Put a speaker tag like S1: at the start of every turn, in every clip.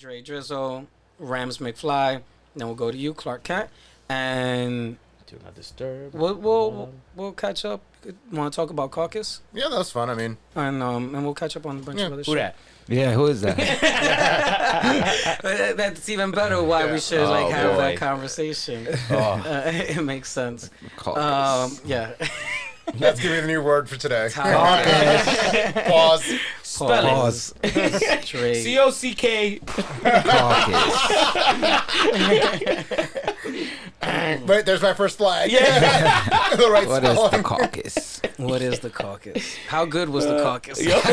S1: Dre Drizzo, Ramz McFly. Then we'll go to you, Clark Kent, and
S2: Do not disturb.
S1: we'll catch up. Want to talk about Caucus?
S3: Yeah, that was fun. I mean,
S1: And we'll catch up on a bunch of other
S2: Who
S1: shit.
S2: that?
S4: Yeah, who is that?
S1: That's even better. Why we should
S2: Oh,
S1: have
S2: boy.
S1: that conversation. It makes sense.
S4: Caucus.
S1: Yeah.
S3: let's give you the new word for today.
S1: Caucus.
S3: Pause.
S2: Spell it.
S4: Pause.
S1: Straight.
S2: C-O-C-K.
S4: Caucus.
S3: Wait, there's my first flag.
S2: Yeah.
S3: The right
S4: What is
S3: spelling.
S4: the caucus?
S1: What is the caucus? How good was the caucus?
S3: That's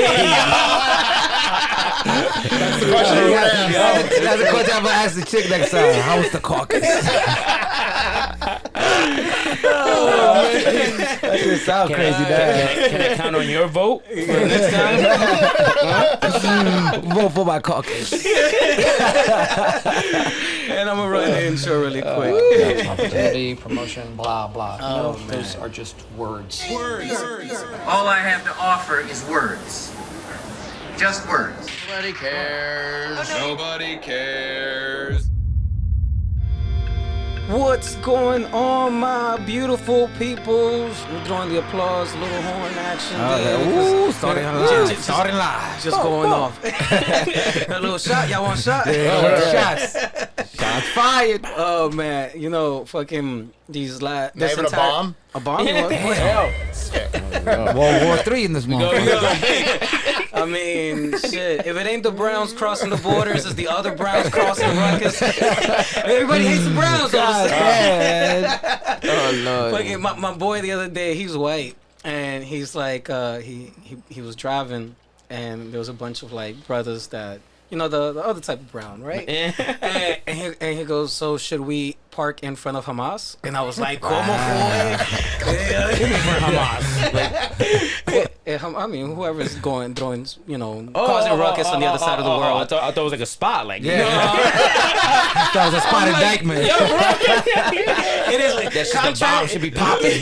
S3: the question you would ask.
S4: That's a question I'm gonna ask the chick next time. How was the caucus? That just sound crazy, Dad.
S2: Can I count on your vote for the next time?
S4: Vote for my caucus.
S1: And I'm gonna run the intro really quick.
S5: Opportunity, promotion, blah, blah. Those are just words.
S6: All I have to offer is words. Just words.
S5: Nobody cares. Nobody cares.
S1: What's going on, my beautiful peoples? We're doing the applause, little horn action. there,
S4: Ooh,
S1: because-
S4: starting live. Starting live.
S1: Just going off. A little shot. Y'all want a shot?
S4: Shots. Shots fired.
S1: Oh man, you know, fucking these
S3: Not even a bomb?
S1: A bomb? What?
S4: World War III in this motherfucker.
S1: I mean, shit. If it ain't the Browns crossing the borders, it's the other Browns crossing Ruckus. Everybody hates the Browns.
S4: Oh, Lord.
S1: Fucking my boy the other day, he's white, and he's like, he was driving, and there was a bunch of like brothers that, you know, the other type of brown, right? and he goes, so should we park in front of Hamas? And I was like, como fue?
S2: Hamas.
S1: I mean, whoever's throwing, you know, causing ruckus on the other side of the world.
S2: I thought it was like a spot. Like,
S4: That was a spot in Dyckman.
S1: It is like,
S2: the bomb should be popping.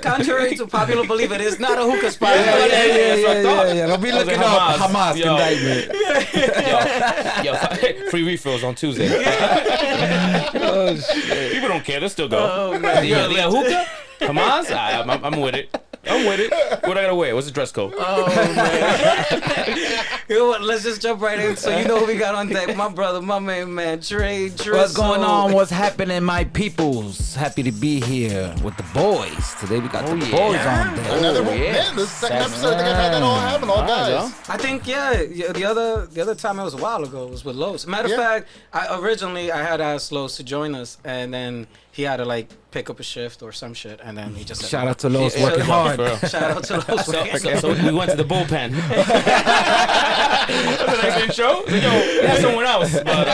S1: contrary to popular belief, it is not a hookah spot.
S4: Yeah. Don't be looking up Hamas
S2: Yo.
S4: indictment.
S2: Yo, free refills on Tuesday.
S4: Oh, shit.
S2: People don't care. They'll still go.
S1: Oh, man.
S2: Yeah, hookah? Hamas? I'm with it. I'm with it. What I gotta wear? What's the dress code?
S1: Oh, man. You know what? Let's just jump right in. So you know who we got on deck? My brother, my main man, Dre Drizzo.
S4: What's going on? What's happening, my peoples? Happy to be here with the boys. Today we got the boys on deck.
S3: Another one.
S2: yeah.
S3: Man, this is the second episode. I think I've had that all happen, all guys.
S1: I think the other time it was a while ago. It was with Los. Matter of fact, I had asked Los to join us, and then he had to like pick up a shift or some shit, and then he just said,
S4: Shout out to Los
S2: Yeah,
S4: working hard.
S2: bro.
S1: shout out to Los.
S2: So we went to the bullpen. That's the next intro. Yo, that's someone else. But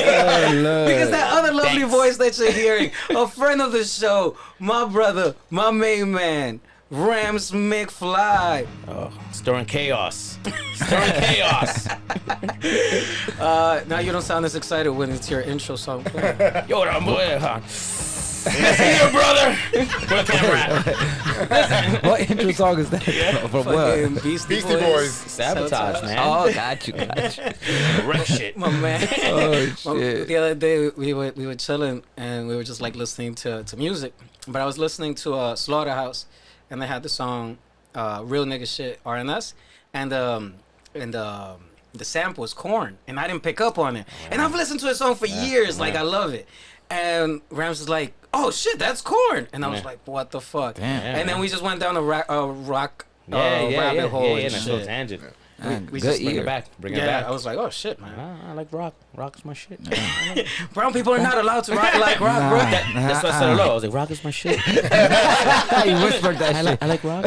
S1: Because that other lovely voice that you're hearing, a friend of the show, my brother, my main man, Ramz McFly.
S2: stirring chaos. Stirring chaos.
S1: Now you don't sound as excited when it's your intro song.
S2: Yo, I'm see you, brother. Where the camera at?
S4: What intro song is that? From
S1: Fucking
S4: what?
S1: Beastie
S3: Beastie Boys.
S2: Sabotage, man.
S4: Oh, got you.
S2: Wreck shit.
S1: My man.
S4: Oh, shit.
S1: The other day we were chilling and we were just like listening to music, but I was listening to Slaughterhouse, and they had the song "Real Nigga Shit" RNS, and the sample was Corn, and I didn't pick up on it. And I've listened to the song for years, like I love it. And Rams was like, "Oh shit, that's Corn," and I was like, "What the fuck?"
S4: Damn.
S1: And then we just went down a rock rabbit hole and
S2: That's
S1: shit.
S2: a tangent.
S1: We
S4: Good
S1: just
S2: Bring
S4: ear.
S2: it back. Bring it
S1: Yeah,
S2: back.
S1: I was like, "Oh shit, man."
S2: I like rock. Rock's my shit.
S1: Brown people are not allowed to like rock, bro.
S2: That's why I said hello. I was like, rock is my shit.
S4: He whispered that shit.
S2: I like rock.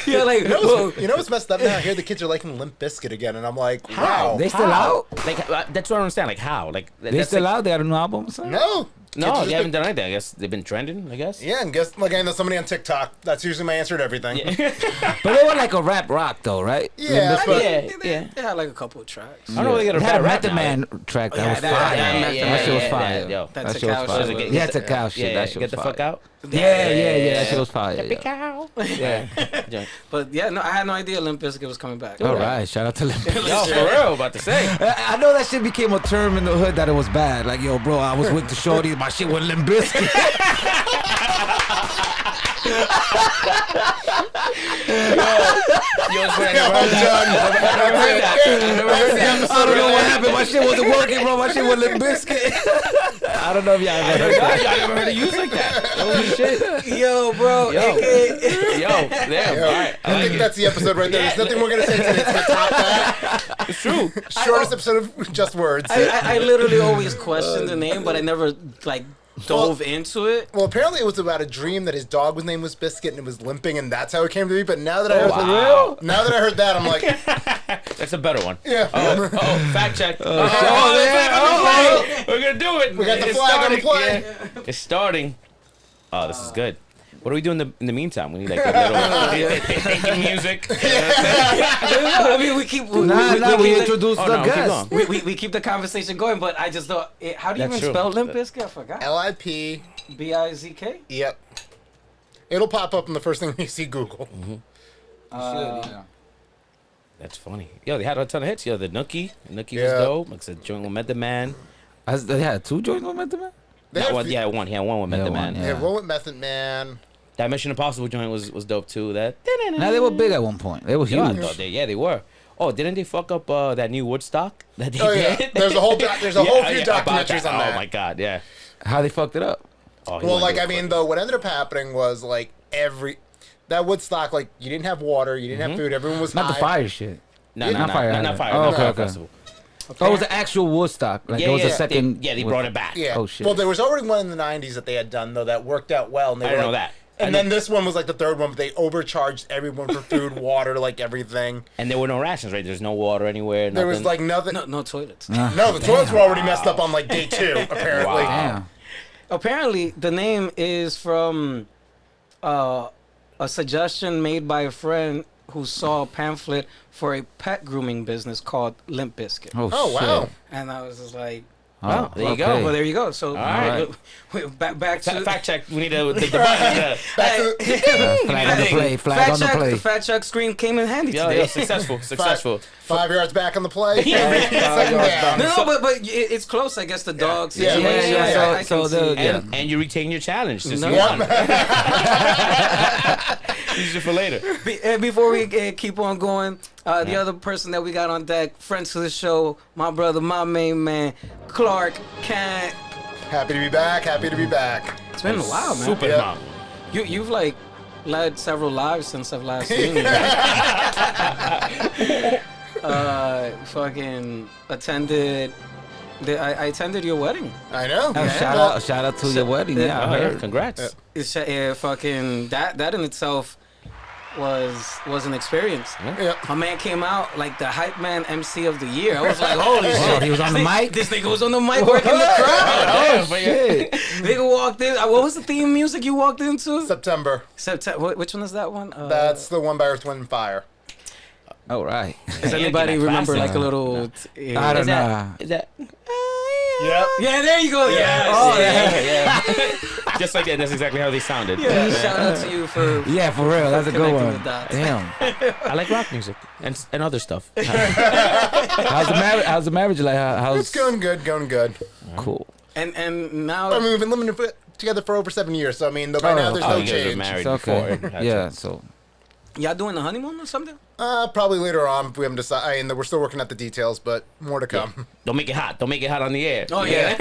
S1: Yeah, like, whoa.
S3: You know what's messed up now? I hear the kids are liking Limp Bizkit again, and I'm like, wow.
S4: They still out?
S2: Like, that's what I don't understand. Like, how? Like,
S4: They still out? They got a new album or something?
S3: No.
S2: No,
S3: just
S2: they haven't done anything. I guess they've been trending. I guess.
S3: Yeah, and guess like I know somebody on TikTok. That's usually my answer to everything.
S4: But they were like a rap rock though, right?
S3: Yeah, but
S2: Yeah.
S1: They had like a couple of tracks.
S2: I don't know where they get a
S4: They had a
S2: bad rap
S4: Method
S2: now.
S4: Man track that
S1: Yeah,
S4: was
S1: that-
S4: fire.
S1: yeah,
S4: That shit was
S1: yeah,
S4: fire.
S2: yeah, yo.
S1: That's
S4: That
S1: a
S4: shit was
S1: cow
S4: fire.
S1: shit.
S4: Yeah, it's a cow shit.
S2: Yeah,
S4: That shit
S2: get
S4: was
S2: the
S4: fire.
S2: fuck out.
S4: Yeah. That shit was fire. Yeah.
S2: Cow. Yeah.
S1: But yeah, no, I had no idea Limp Bizkit was coming back.
S4: All right, shout out to Limp Bizkit.
S2: Yo, for real, about to say.
S4: I know that shit became a term in the hood that it was bad. Like, yo, bro, I was with the shorty, my shit was Limp Bizkit.
S2: Yo, it's funny, I never heard that. I never heard that.
S4: I don't know what happened. My shit wasn't working, bro. My shit was Limp Bizkit. I don't know if y'all ever heard that.
S2: I never heard it used like that. Holy shit.
S1: Yo, bro.
S2: Yo. Yo, damn.
S3: Yo,
S2: All right.
S3: I think that's the episode right there. There's nothing we're gonna say today. It's gonna top that.
S2: It's true.
S3: Shortest episode of just words.
S1: I literally always questioned the name, but I never like dove into it.
S3: Well, apparently it was about a dream that his dog was name was Biscuit and it was limping, and that's how it came to be. But now that I heard now that I heard that, I'm like,
S2: That's a better one.
S3: yeah.
S2: Oh, fact check.
S4: We're
S2: We're gonna do it.
S3: We got the
S2: It's
S3: flag on the
S2: starting.
S3: play.
S2: Yeah. It's starting. Oh, this is good. What do we do in the meantime? We need like a little thinking music.
S1: I mean, we keep
S4: We
S1: keep
S4: introduced
S2: Oh,
S4: the
S2: no, keep
S4: guest.
S2: going.
S1: we keep the conversation going, but I just thought, how do you
S2: That's
S1: even
S2: true.
S1: spell Limp Bizkit? I forgot.
S3: LIP.
S1: Bizk.
S3: Yep. It'll pop up in the first thing you see Google.
S2: That's funny. Yo, they had a ton of hits. Yo, the Nookie. Nookie
S3: Yeah.
S2: was dope. Like I said, joint with Method Man.
S4: They had 2 joints with Method Man?
S3: They
S2: Not
S3: had
S2: one,
S3: a
S2: yeah, one. He had one with Method
S4: one,
S2: Man.
S3: Yeah, one with Method Man.
S2: That Mission Impossible joint was dope too. That.
S4: Nah, they were big at one point. They were
S2: Yeah,
S4: huge.
S2: they were. Oh, didn't they fuck up that new Woodstock that they
S3: Oh yeah,
S2: did?
S3: there's a whole there's a whole few
S2: about
S3: documentaries
S2: that.
S3: on that.
S2: Oh my god, yeah.
S4: How they fucked it up?
S2: Oh, he
S3: Well,
S2: wanted
S3: like
S2: to
S3: I
S2: do it
S3: mean, though, what ended up happening was like that Woodstock, like you didn't have water, you didn't have food, everyone was
S4: Not the
S3: high.
S4: fire shit.
S2: No,
S4: Not Fire
S2: not Fire.
S4: Oh,
S2: No
S4: okay,
S2: Fire
S4: okay.
S2: Festival.
S4: Oh, it was the actual Woodstock. Like,
S2: Yeah,
S4: it was
S2: yeah.
S4: a second.
S2: They brought it back.
S3: Yeah.
S4: Oh, shit.
S3: Well, there was already one in the '90s that they had done though that worked out well. And they
S2: I
S3: were
S2: didn't
S3: like,
S2: know that.
S3: And then this one was like the third one, but they overcharged everyone for food, water, like everything.
S2: And there were no rations, right? There's no water anywhere.
S3: There was
S2: nothing.
S3: like nothing.
S1: No toilets.
S3: No, the toilets were already messed up on like day 2, apparently.
S2: Wow.
S4: Damn.
S1: Apparently, the name is from a suggestion made by a friend who saw a pamphlet for a pet grooming business called Limp Bizkit.
S3: Oh wow.
S4: shit.
S1: And I was just like,
S4: Oh,
S2: there you
S4: okay.
S2: go.
S1: well, there you go. So,
S2: right.
S1: back to
S2: Fact check. We need to the button.
S3: Back to
S4: Flag on the play. Flag on the play.
S1: The fact check screen came in handy
S2: Yo,
S1: today.
S2: yo, successful.
S3: 5 yards back on the play.
S2: Yeah.
S3: Second down.
S1: No, but it's close. I guess the dog
S3: Yeah.
S1: situation.
S3: Yeah.
S1: I
S4: So
S1: can see.
S4: the- yeah.
S2: And you retain your challenge since
S1: No.
S2: you won.
S3: Yep.
S2: Use it for later.
S1: Before we keep on going, the other person that we got on deck, friends to the show, my brother, my main man, Clark Kent.
S3: Happy to be back. Happy to be back.
S1: It's been a while, man.
S2: Super
S3: Yeah.
S2: mom.
S1: You've like led several lives since I've last seen you. Fucking attended. I attended your wedding.
S3: I know.
S4: Oh, shout out to your wedding. Yeah, I
S2: Oh, yeah.
S4: heard.
S2: Congrats.
S1: It's fucking that in itself was an experience.
S3: Yeah.
S1: My man came out like the hype man MC of the year. I was like, holy
S4: Oh,
S1: shit!
S4: he was on the mic?
S1: This nigga was on the mic working the crowd.
S2: Oh, shit.
S1: Nigga walked in. What was the theme music you walked into?
S3: September.
S1: September. Which one is that one?
S3: That's the one by Earth, Wind, and Fire.
S4: All right.
S1: Does anybody
S2: Yankee,
S1: remember
S2: classic.
S1: like a little?
S4: I don't
S2: Is
S4: know.
S2: that? Is that?
S3: Yep.
S1: Yeah, there you go. Yes.
S2: Oh, yeah. Just like that. That's exactly how they sounded.
S1: Yeah. Shout out to you for.
S4: Yeah, for real. That's a good
S1: connecting
S4: one.
S1: the dots.
S4: Damn.
S2: I like rock music and other stuff.
S4: How's the marriage like? How's
S3: It's going good. Going good.
S4: cool?
S1: And
S3: I
S1: now.
S3: mean, we've been living together for over 7 years, so I mean, by now there's
S2: Oh,
S3: no
S2: you guys were
S3: change.
S2: married
S4: It's okay.
S2: before.
S4: Yeah. So
S1: Y'all doing the honeymoon or something?
S3: Probably later on. We haven't decided. I mean, we're still working out the details, but more to come.
S2: Don't make it hot. Don't make it hot on the air.
S1: Oh yeah.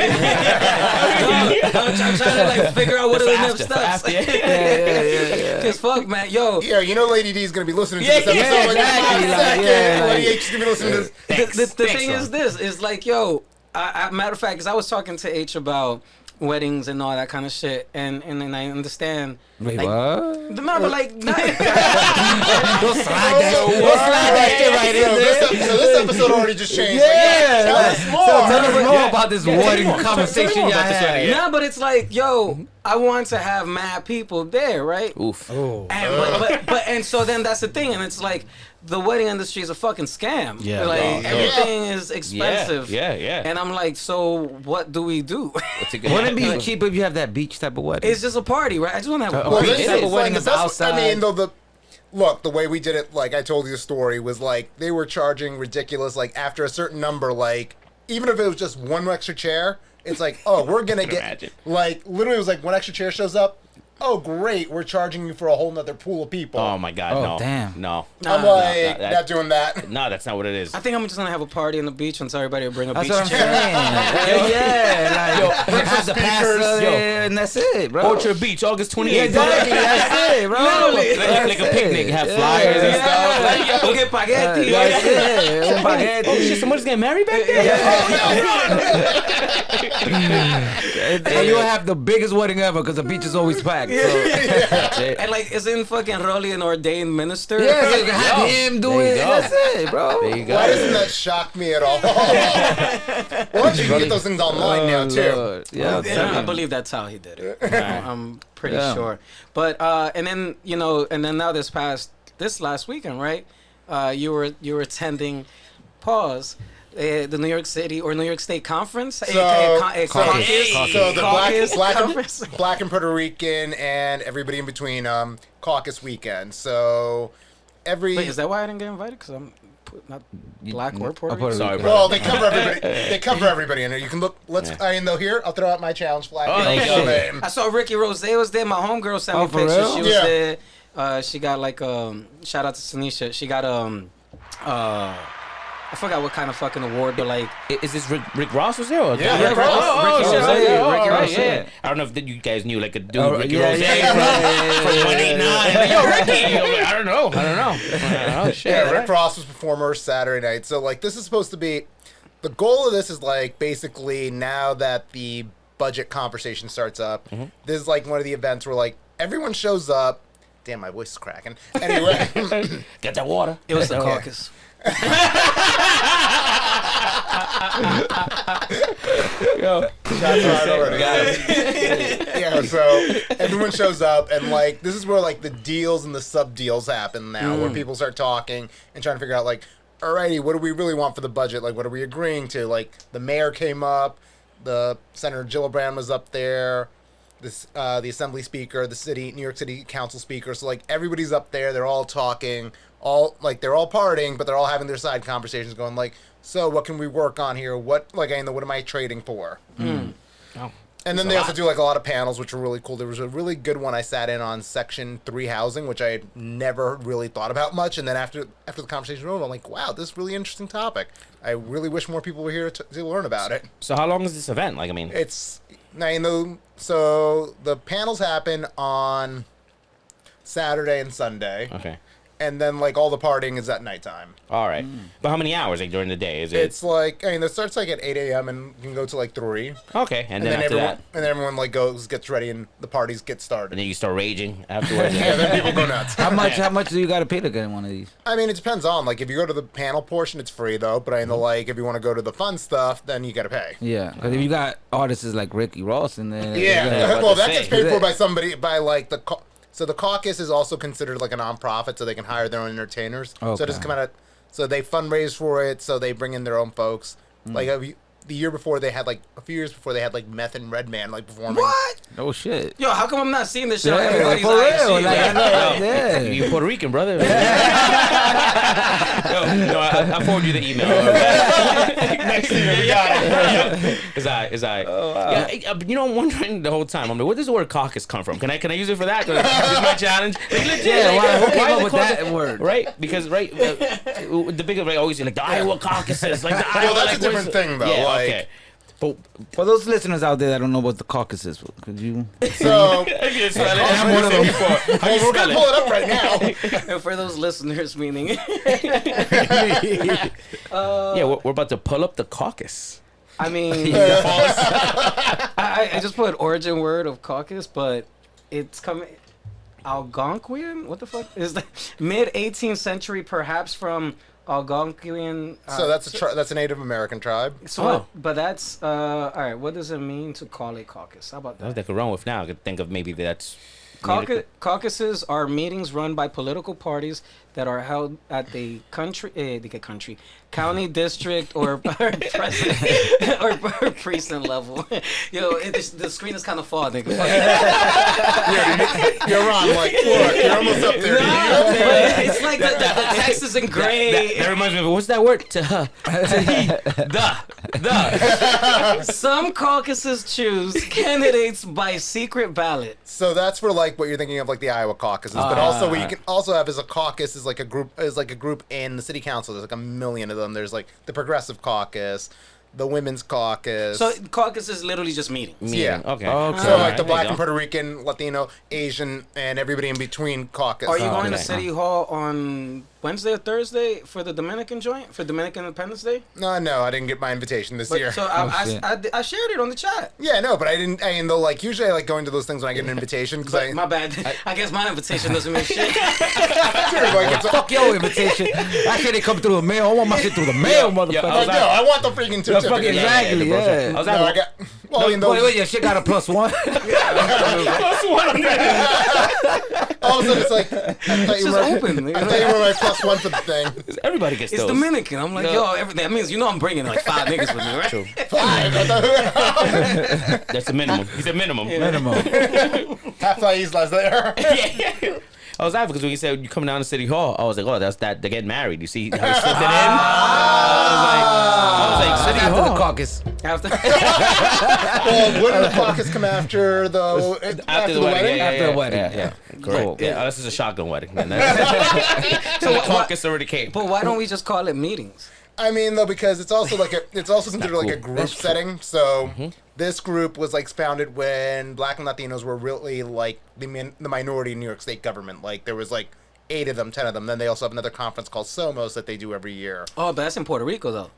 S1: I'm trying to like figure out what are the next steps.
S4: yeah.
S1: Cause fuck, man, yo.
S3: Yeah, you know, Lady D is gonna be listening to
S2: Yeah,
S3: this episode.
S2: yeah,
S3: like,
S4: exactly,
S3: "Wait a
S4: like,
S3: second,
S4: yeah, like-
S3: Lady H is gonna be listening to this.
S1: The
S2: Thanks,
S1: thing is
S2: Ron.
S1: this is like, yo. Matter of fact, because I was talking to H about weddings and all that kind of shit, and then I understand.
S4: Wait,
S1: like,
S4: what?
S1: Remember, like,
S4: Don't slide that shit right in there.
S3: So this episode already just changed.
S4: Yeah.
S3: Tell us more.
S4: Tell us more about this wedding conversation y'all had.
S1: nah, but it's like, yo, I want to have mad people there, right?
S2: Oof.
S1: And and so then that's the thing, and it's like the wedding industry is a fucking scam.
S2: Yeah.
S1: Like everything is expensive.
S2: Yeah.
S1: And I'm like, so what do we do?
S4: Wouldn't it be cheaper if you have that beach type of wedding?
S1: It's just a party, right? I just want to have a
S3: Well,
S1: party.
S3: this
S4: Type
S3: is
S4: of wedding
S3: like
S4: is
S3: the best-
S4: outside.
S3: I mean, though look, the way we did it, like I told you the story, was like they were charging ridiculous. Like after a certain number, like even if it was just one extra chair, it's like, oh, we're gonna get
S2: imagine.
S3: like literally it was like one extra chair shows up. Oh, great, we're charging you for a whole nother pool of people.
S2: Oh my God.
S4: Oh,
S2: no.
S4: damn.
S2: No.
S3: I'm
S1: Nah,
S3: like,
S2: no,
S3: not doing that.
S2: No, that's not what it is.
S1: I think I'm just gonna have a party on the beach and tell everybody to bring a
S4: That's
S1: beach
S4: what I'm
S1: chair.
S4: saying. Yeah, like have the pastor there, and that's it, bro.
S2: Orchard Beach, August 28th.
S4: Yeah, exactly. That's it, bro.
S1: Literally.
S2: Like a picnic, have flyers and stuff. Like, yo,
S1: We'll get spaghetti.
S4: That's it. Spaghetti.
S2: oh shit, somebody's getting married back there?
S4: And you'll have the biggest wedding ever because the beach is always packed. So.
S1: And like, isn't fucking Rolly an ordained minister?
S4: Yeah, so you can have him do
S2: There you
S4: it.
S2: go.
S4: That's it, bro.
S2: There you go.
S3: Why doesn't that shock me at all? Well, you can get those things online now too.
S4: Lord. Yeah,
S1: Yeah, I believe that's how he did it. I'm pretty sure. But and then now this last weekend, right? You were attending the New York City or New York State Conference, aka Caucus.
S3: So the
S1: Caucus Conference.
S3: black and Puerto Rican and everybody in between caucus weekend. So
S1: Wait, is that why I didn't get invited? Because I'm not black or Puerto Rican.
S2: Sorry, bro.
S3: well, they cover everybody. They cover everybody in there. You can look. Here. I'll throw out my challenge flag.
S2: Oh, there you go.
S3: Name.
S1: I saw Ricky Rose was there. My homegirl sent me
S4: Oh, for
S1: pictures.
S4: real?
S1: She was
S3: Yeah.
S1: there. She got like shout out to Sanisha. She got I forgot what kind of fucking award, but like
S2: Is this Rick Ross was there? Or
S3: Yeah,
S1: Rick Ross.
S2: Oh,
S1: Ricky
S2: shit.
S1: Rose.
S2: Ricky
S1: Ricky
S2: Ross,
S1: Rose,
S2: yeah.
S1: yeah.
S2: I don't know if you guys knew like a dude,
S4: Oh,
S2: Ricky
S4: yeah,
S2: Rose
S4: yeah,
S2: from 189. Yo, Ricky. I don't know. Oh shit.
S3: Yeah,
S2: right.
S3: Rick Ross was performer Saturday night. So like this is supposed to be the goal of this is like basically now that the budget conversation starts up, this is like one of the events where like everyone shows up. Damn, my voice is cracking. Anyway,
S2: Get that water.
S1: it was the caucus.
S2: Yo.
S3: shots fired already. Yeah, so everyone shows up and like this is where like the deals and the sub deals happen now, where people start talking and trying to figure out like, alrighty, what do we really want for the budget? Like, what are we agreeing to? Like, the mayor came up, the Senator Gillibrand was up there, this the Assembly Speaker, the New York City Council Speaker. So like everybody's up there, they're all talking, they're all partying, but they're all having their side conversations, going like, so what can we work on here? What what am I trading for?
S2: Oh.
S3: And then they also do like a lot of panels, which are really cool. There was a really good one I sat in on Section 3 housing, which I had never really thought about much. And then after the conversation was over, I'm like, wow, this is a really interesting topic. I really wish more people were here to learn about it.
S2: So how long is this event? Like, I mean,
S3: It's now so the panels happen on Saturday and Sunday,
S2: okay.
S3: and then like all the partying is at nighttime.
S2: All right. But how many hours like during the day is it?
S3: It's like it starts like at 8 a.m. and you can go to like 3.
S2: Okay, and then after
S3: everyone
S2: that,
S3: everyone like gets ready and the parties get started.
S2: and then you start raging afterwards.
S3: Yeah, then people go nuts.
S4: How much do you got to pay to get in one of these?
S3: I mean, it depends on like if you go to the panel portion, it's free though. But like if you want to go to the fun stuff, then you got to pay.
S4: Yeah, because if you got artists like Ricky Ross in there,
S3: Yeah,
S2: about
S3: well,
S2: to
S3: that
S2: say.
S3: gets paid for by somebody by like the. So the caucus is also considered like a nonprofit, so they can hire their own entertainers. So
S4: Okay.
S3: it just come out of, so they fundraise for it, so they bring in their own folks. Like the year before, they had like a few years before they had like Meth and Redman like performing.
S1: What?
S4: Oh shit.
S1: Yo, how come I'm not seeing this shit?
S4: Yeah,
S1: on everybody's
S4: for real.
S1: IG?
S4: Like, I know,
S2: Yo,
S4: yeah.
S2: You Puerto Rican, brother. No, I forwarded you the email.
S3: Next year, we got it.
S2: Is I?
S4: Oh, wow.
S2: Yeah, I'm wondering the whole time. I'm like, where does the word caucus come from? Can I use it for that? 'Cause this is my challenge. Like, legit.
S4: Yeah, who came
S2: is
S4: up
S2: it
S4: with
S2: called
S4: that word?
S2: Right? Because the big always like the Iowa caucuses, like the Iowa.
S3: that's a
S2: like,
S3: different
S2: where's-
S3: thing, though,
S2: Yeah,
S3: like-
S2: okay. But
S4: For those listeners out there that don't know what the caucus is, could you?
S3: So
S2: I'm one of them. How you
S3: we're
S2: spell
S3: gonna pull
S2: it?
S3: it up right now.
S1: And for those listeners, meaning
S2: Yeah, we're about to pull up the caucus.
S1: I mean, I just put origin word of caucus, but it's coming. Algonquian? What the fuck is that? Mid 18th century, perhaps from Algonquian.
S3: So that's a Native American tribe.
S1: So, but that's all right. What does it mean to call a caucus? How about
S2: That
S1: that?
S2: I could run with now. I could think of maybe that's.
S1: Caucuses are meetings run by political parties that are held at the county, district, or president or precinct level. Yo, the screen is kind of far, nigga.
S3: You're on, like, look, you're almost up there.
S1: It's like the text is in gray.
S2: That reminds me of what's that word? To he. The.
S1: Some caucuses choose candidates by secret ballot.
S3: So that's for like what you're thinking of, like the Iowa caucuses, but also what you can also have is a caucus is like a group in the city council. There's like a million of them. There's like the Progressive Caucus, the Women's Caucus.
S1: So caucus is literally just meetings.
S3: Yeah.
S2: Okay.
S3: So like the Black and Puerto Rican, Latino, Asian, and everybody in between caucus.
S1: Are you going to
S2: okay.
S1: City Hall on Wednesday or Thursday for the Dominican joint for Dominican Independence Day?
S3: No, I didn't get my invitation this year.
S1: So I shared it on the chat.
S3: Yeah, no, but I didn't. And though, like usually I like going to those things when I get an invitation because
S1: My bad. I guess my invitation doesn't mean shit.
S4: Fuck your invitation. I can't come through the mail. I want my shit through the mail, motherfucker.
S3: I want the freaking certificate.
S4: Exactly, yeah.
S2: I was
S3: No, I got. Well, you know,
S4: Wait, your shit got a +1?
S2: +1 on that.
S3: all of a sudden it's like I thought you
S1: It's
S3: were.
S1: just open.
S3: I thought you were my +1 for the thing.
S2: Everybody gets
S1: It's
S2: those.
S1: Dominican. I'm like, yo, that means I'm bringing like 5 niggas with me, right?
S2: True.
S3: 5. I thought
S2: That's the minimum. He said minimum.
S4: Minimum.
S3: half Thais last there.
S2: I was laughing because when you said you coming down to City Hall, I was like, oh, that's that. They're getting married. You see how he slipped it in? I was like, City
S4: After
S2: Hall.
S4: the caucus.
S1: After
S3: Well, wouldn't the caucus come after though? After the wedding?
S4: After the wedding.
S2: Yeah.
S4: Cool.
S2: Yeah, this is a shotgun wedding. Then. So the caucus already came.
S1: But why don't we just call it meetings?
S3: I mean, though, because it's also considered like a group setting. So this group was like founded when Black and Latinos were really like the minority in New York State government. Like there was like 8 of them, 10 of them. Then they also have another conference called SOMOS that they do every year.
S1: Oh, but that's in Puerto Rico though.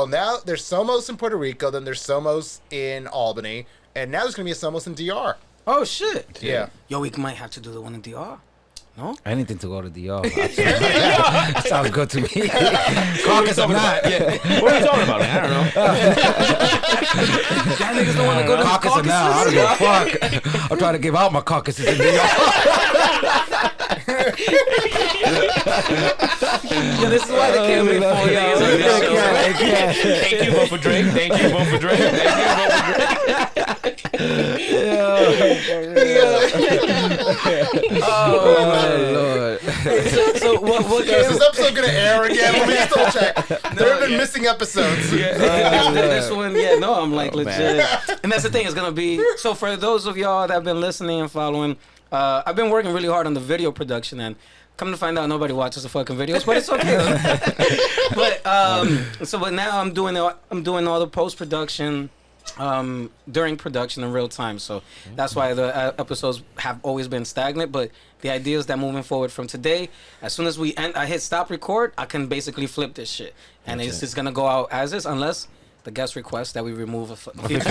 S3: Now there's SOMOS in Puerto Rico. Then there's SOMOS in Albany, and now there's gonna be a SOMOS in DR.
S1: Oh shit.
S3: Yeah.
S1: Yo, we might have to do the one in DR. No?
S4: Anything to go to DR. Sounds good to me. Caucus or not.
S2: Yeah. What are you talking about, man? I don't know.
S1: Y'all niggas don't want to go to
S4: Caucus or not. I don't give a fuck. I'm trying to give out my caucuses in New York.
S1: Yeah, this is why they can't make 4 years on this show.
S2: Thank you, vote for Drake. Thank you, vote for Drake. Thank you, vote for Drake.
S4: Oh, Lord.
S1: So what
S3: Is this episode gonna air again? Let me just double check. There have been missing episodes.
S1: after this one, I'm like legit. And that's the thing, it's gonna be so for those of y'all that have been listening and following, I've been working really hard on the video production, and come to find out nobody watches the fucking videos, but it's okay. but now I'm doing all the post production during production in real time, so that's why the episodes have always been stagnant. But the idea is that moving forward from today, as soon as I hit stop record, I can basically flip this shit, and it's just gonna go out as is, unless the guest requests that we remove a feature.